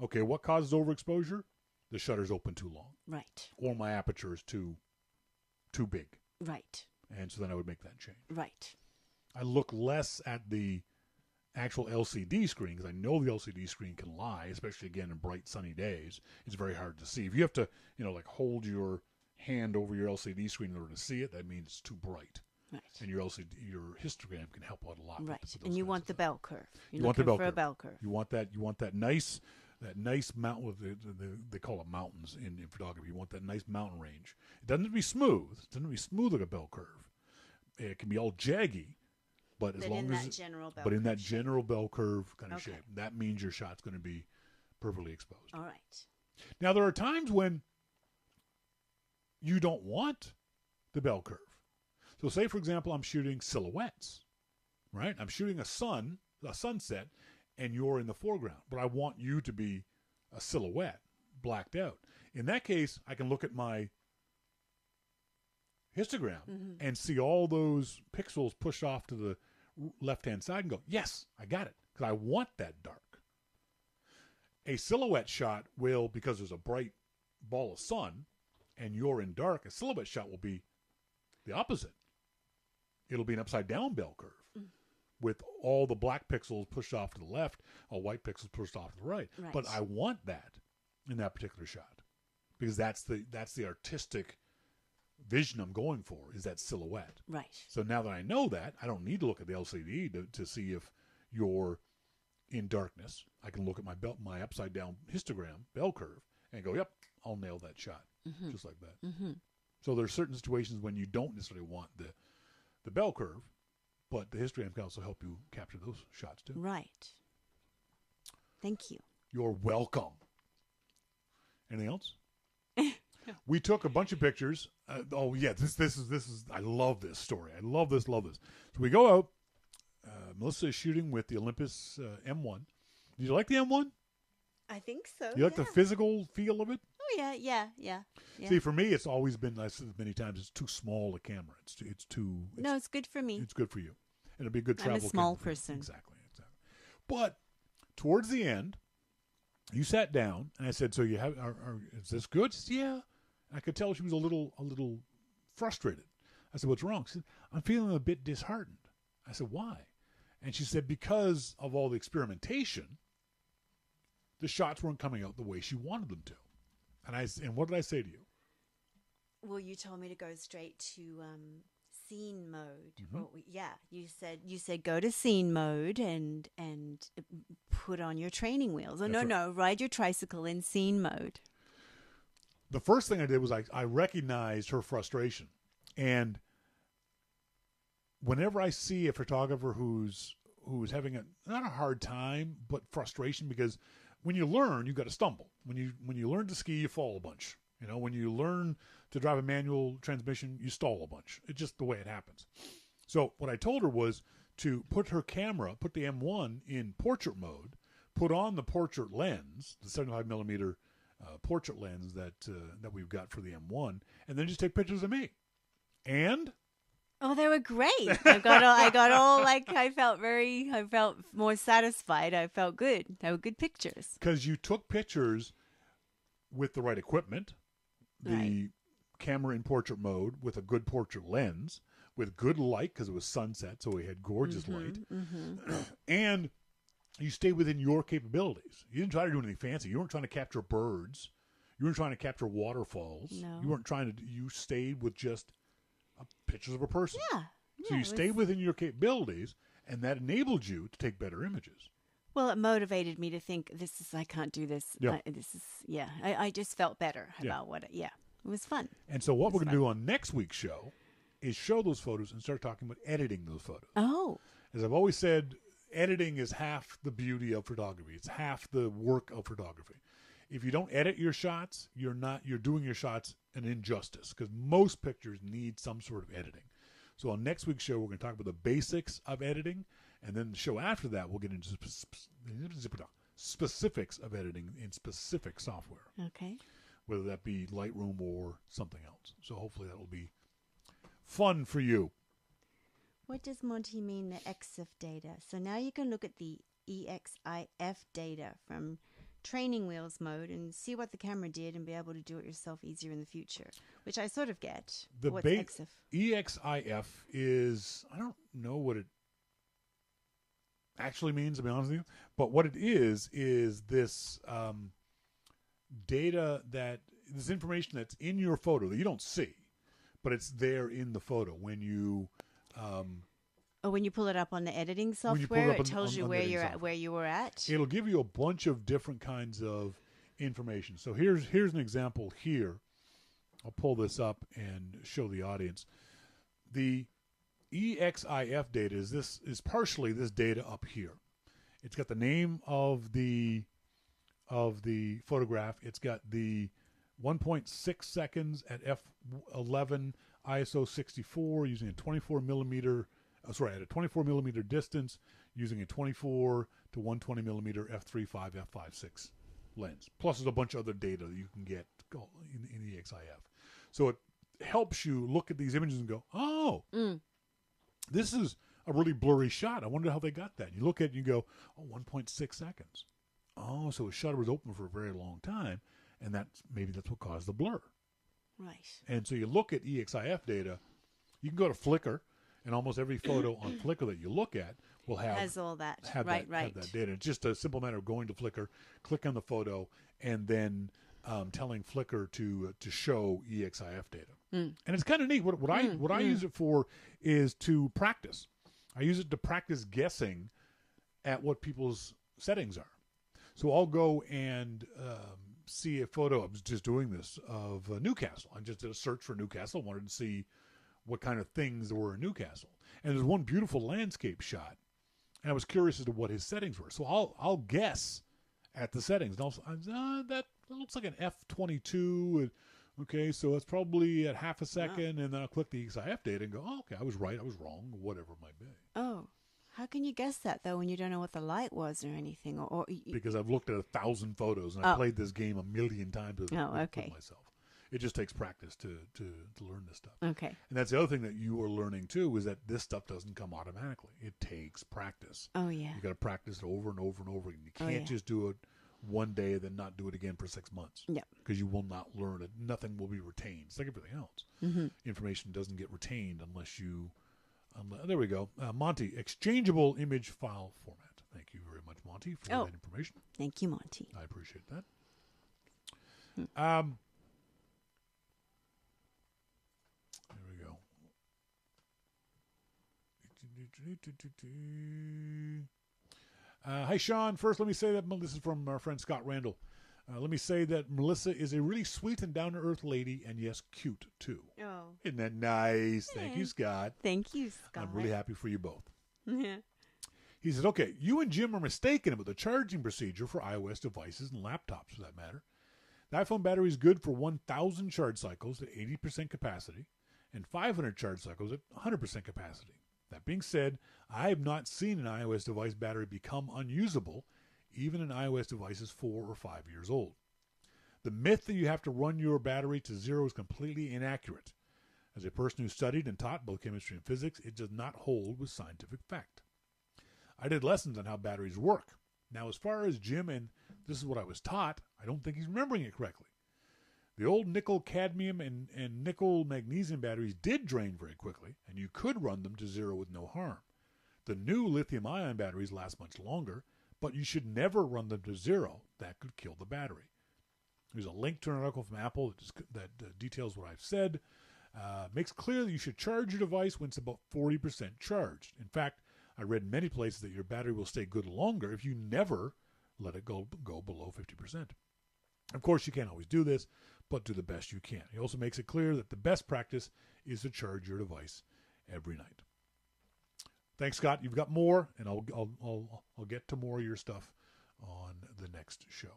Okay, what causes overexposure? The shutter's open too long. Right. Or my aperture is too big. Right. And so then I would make that change. Right. I look less at the actual LCD screen because I know the LCD screen can lie, especially, again, in bright, sunny days. It's very hard to see. If you have to, like hold your hand over your LCD screen in order to see it, that means it's too bright. Right. And your histogram can help out a lot. Right. With And you want the bell curve. You want the bell curve. A bell curve. You want that nice mountain with they call it mountains in photography. You want that nice mountain range. It doesn't have to be smooth. It doesn't have to be smooth like a bell curve. It can be all jaggy, but as long as in that general bell curve kind of shape, that means your shot's going to be perfectly exposed. All right. Now there are times when you don't want the bell curve. So say, for example, I'm shooting silhouettes, right? I'm shooting a sunset, and you're in the foreground, but I want you to be a silhouette, blacked out. In that case, I can look at my histogram and see all those pixels pushed off to the left-hand side and go, yes, I got it, because I want that dark. A silhouette shot will, because there's a bright ball of sun and you're in dark, a silhouette shot will be the opposite. It'll be an upside-down bell curve with all the black pixels pushed off to the left, all white pixels pushed off to the right. But I want that in that particular shot because that's the artistic vision I'm going for, is that silhouette. Right. So now that I know that, I don't need to look at the LCD to see if you're in darkness. I can look at my upside-down histogram bell curve and go, yep, I'll nail that shot, just like that. Mm-hmm. So there's certain situations when you don't necessarily want the bell curve, but the histogram can also help you capture those shots too. Right. Thank you. You're welcome. Anything else? We took a bunch of pictures. This is. I love this story. I love this. So we go out. Melissa is shooting with the Olympus M1. Did you like the M1? I think so. You like the physical feel of it? Oh yeah. See, for me, it's always been. I've said many times, it's too small a camera. It's too. No, it's good for me. It's good for you, and it'll be a good travel. I'm a small person. Exactly. But towards the end, you sat down, and I said, "So you have? Is this good?" She said, "Yeah." I could tell she was a little frustrated. I said, "What's wrong?" She said, "I'm feeling a bit disheartened." I said, "Why?" And she said, "Because of all the experimentation, the shots weren't coming out the way she wanted them to." And what did I say to you? Well, you told me to go straight to scene mode. Mm-hmm. Well, you said go to scene mode and put on your training wheels. Oh, no, ride your tricycle in scene mode. The first thing I did was I recognized her frustration. And whenever I see a photographer who's having not a hard time, but frustration, because when you learn, you got to stumble. When you learn to ski, you fall a bunch. When you learn to drive a manual transmission, you stall a bunch. It's just the way it happens. So what I told her was to put the M1 in portrait mode, put on the portrait lens, the 75 millimeter portrait lens that we've got for the M1, and then just take pictures of me. And they were great. I felt more satisfied. I felt good. They were good pictures. Because you took pictures with the right equipment. The camera in portrait mode with a good portrait lens, with good light because it was sunset, so we had gorgeous light, and you stay within your capabilities. You didn't try to do anything fancy. You weren't trying to capture birds. You weren't trying to capture waterfalls. No. You weren't trying to. You stayed with just pictures of a person. Yeah. So you stayed within your capabilities, and that enabled you to take better images. Well, it motivated me to think, I can't do this. Yeah. I just felt better about it was fun. And so what we're going to do on next week's show is show those photos and start talking about editing those photos. Oh. As I've always said, editing is half the beauty of photography. It's half the work of photography. If you don't edit your shots, you're doing your shots an injustice, because most pictures need some sort of editing. So on next week's show, we're going to talk about the basics of editing, and then the show after that, we'll get into specifics of editing in specific software. Okay. Whether that be Lightroom or something else. So hopefully that will be fun for you. What does Monty mean, the EXIF data? So now you can look at the EXIF data from training wheels mode and see what the camera did and be able to do it yourself easier in the future, which I sort of get. What's EXIF? EXIF is, I don't know what it actually means, to be honest with you, but what it is this data, this information that's in your photo that you don't see, but it's there in the photo when you when you pull it up on the editing software, it tells you where you're at, where you were at. It'll give you a bunch of different kinds of information. So here's an example here. I'll pull this up and show the audience. The EXIF data is partially this data up here. It's got the name of the photograph. It's got the 1.6 seconds at f11 ISO 64 using a 24 millimeter. At a 24 millimeter distance, using a 24 to 120 millimeter f3.5 f5.6 lens. Plus, there's a bunch of other data that you can get in the EXIF. So it helps you look at these images and go, oh, this is a really blurry shot. I wonder how they got that. And you look at it and you go, oh, 1.6 seconds. Oh, so the shutter was open for a very long time, and maybe that's what caused the blur. Right. And so you look at EXIF data. You can go to Flickr. And almost every photo on Flickr that you look at will have all that. Have right. that data. It's just a simple matter of going to Flickr, click on the photo, and then telling Flickr to show EXIF data. And it's kind of neat. What I use it for is to practice. I use it to practice guessing at what people's settings are. So I'll go and see a photo. I was just doing this of Newcastle. I just did a search for Newcastle. Wanted to see what kind of things there were in Newcastle. And there's one beautiful landscape shot. And I was curious as to what his settings were. So I'll guess at the settings. And that looks like an f22. Okay, so it's probably at half a second. Wow. And then I'll click the EXIF data and go, oh, okay, I was right, I was wrong, whatever it might be. Oh, how can you guess that, though, when you don't know what the light was or anything? Because I've looked at 1,000 photos, and I've played this game a million times with myself. It just takes practice to learn this stuff. Okay. And that's the other thing that you are learning, too, is that this stuff doesn't come automatically. It takes practice. Oh, yeah. You got to practice it over and over and over again. You can't just do it one day and then not do it again for 6 months. Yeah. Because you will not learn it. Nothing will be retained. It's like everything else. Mm-hmm. Information doesn't get retained unless you... there we go. Monty, exchangeable image file format. Thank you very much, Monty, for that information. Thank you, Monty. I appreciate that. There we go. Hi, Shawn. First, let me say that this is from our friend Scott Randall. Let me say that Melissa is a really sweet and down-to-earth lady, and yes, cute, too. Oh. Isn't that nice? Thank you, Scott. Thank you, Scott. I'm really happy for you both. Yeah. He said, okay, you and Jim are mistaken about the charging procedure for iOS devices and laptops, for that matter. The iPhone battery is good for 1,000 charge cycles at 80% capacity and 500 charge cycles at 100% capacity. That being said, I have not seen an iOS device battery become unusable, even an iOS device is 4 or 5 years old. The myth that you have to run your battery to zero is completely inaccurate. As a person who studied and taught both chemistry and physics, it does not hold with scientific fact. I did lessons on how batteries work. Now, as far as Jim, and this is what I was taught, I don't think he's remembering it correctly. The old nickel, cadmium, and nickel magnesium batteries did drain very quickly, and you could run them to zero with no harm. The new lithium-ion batteries last much longer, but you should never run them to zero. That could kill the battery. There's a link to an article from Apple that details what I've said. Makes clear that you should charge your device when it's about 40% charged. In fact, I read in many places that your battery will stay good longer if you never let it go below 50%. Of course, you can't always do this, but do the best you can. He also makes it clear that the best practice is to charge your device every night. Thanks, Scott. You've got more, and I'll get to more of your stuff on the next show.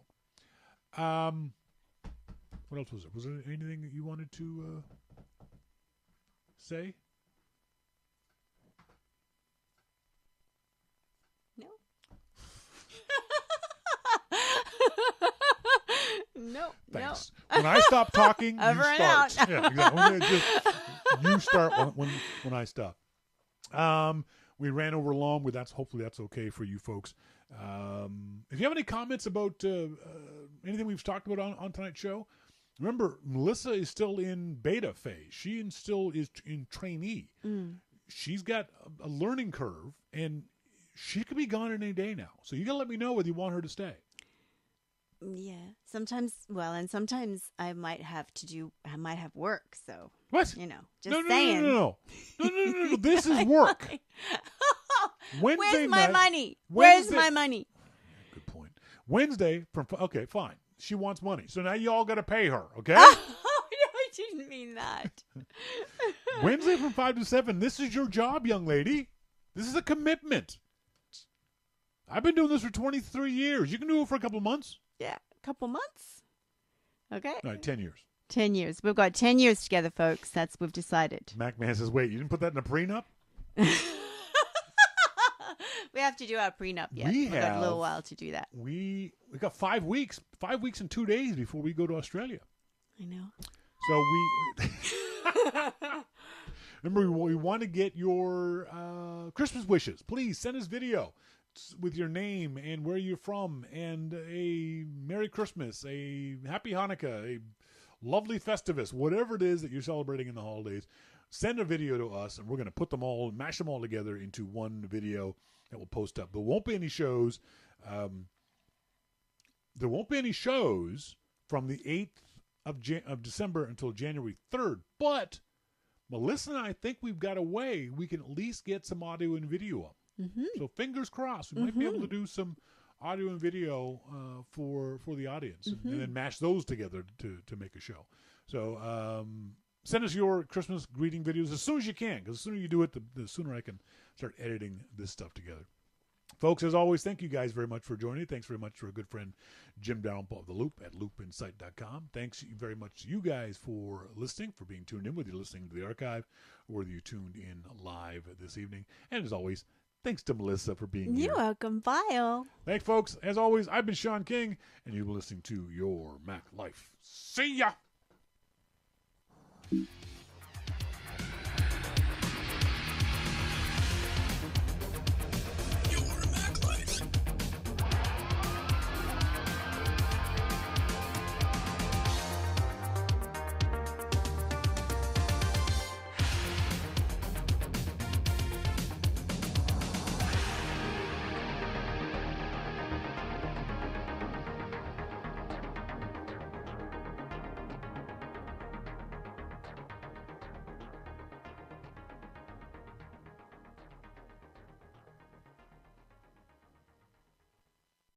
What else was there? Was there anything that you wanted to say? No. No. Thanks. No. When I stop talking, you start. Out. Yeah, exactly. You start when I stop. We ran over long, but hopefully that's okay for you folks. If you have any comments about anything we've talked about on tonight's show, remember, Melissa is still in beta phase. She still is in trainee. She's got a learning curve, and she could be gone any day now. So you got to let me know whether you want her to stay. Yeah. Sometimes I might have work. So, what? Just no, saying. No. This is work. Where's my money? Where's my money? Good point. Wednesday okay, fine. She wants money. So now you all got to pay her, okay? Oh, no, I didn't mean that. Wednesday from 5 to 7. This is your job, young lady. This is a commitment. I've been doing this for 23 years. You can do it for a couple of months. Yeah, a couple months. Okay. All right, 10 years. 10 years. We've got 10 years together, folks. We've decided. MacMan says, wait, you didn't put that in a prenup? We have to do our prenup yet. We've got a little while to do that. We got 5 weeks. 5 weeks and 2 days before we go to Australia. I know. So remember, we want to get your Christmas wishes. Please send us video with your name and where you're from and a Merry Christmas, a Happy Hanukkah, a lovely Festivus, whatever it is that you're celebrating in the holidays. Send a video to us, and we're going to put them all, mash them all together into one video that we'll post up. There won't be any shows. There won't be any shows from the 8th of December until January 3rd, but Melissa and I think we've got a way we can at least get some audio and video up. Mm-hmm. So fingers crossed, we might be able to do some audio and video for the audience, and then mash those together to make a show. So send us your Christmas greeting videos as soon as you can, because the sooner you do it, the sooner I can start editing this stuff together. Folks, as always, thank you guys very much for joining. Thanks very much to our good friend Jim Dalrymple of The Loop at loopinsight.com. Thanks very much to you guys for listening, for being tuned in, whether you're listening to the archive or whether you tuned in live this evening. And as always, thanks to Melissa for being here. You're welcome, Bio. Thanks, folks. As always, I've been Shawn King, and you've been listening to Your Mac Life. See ya!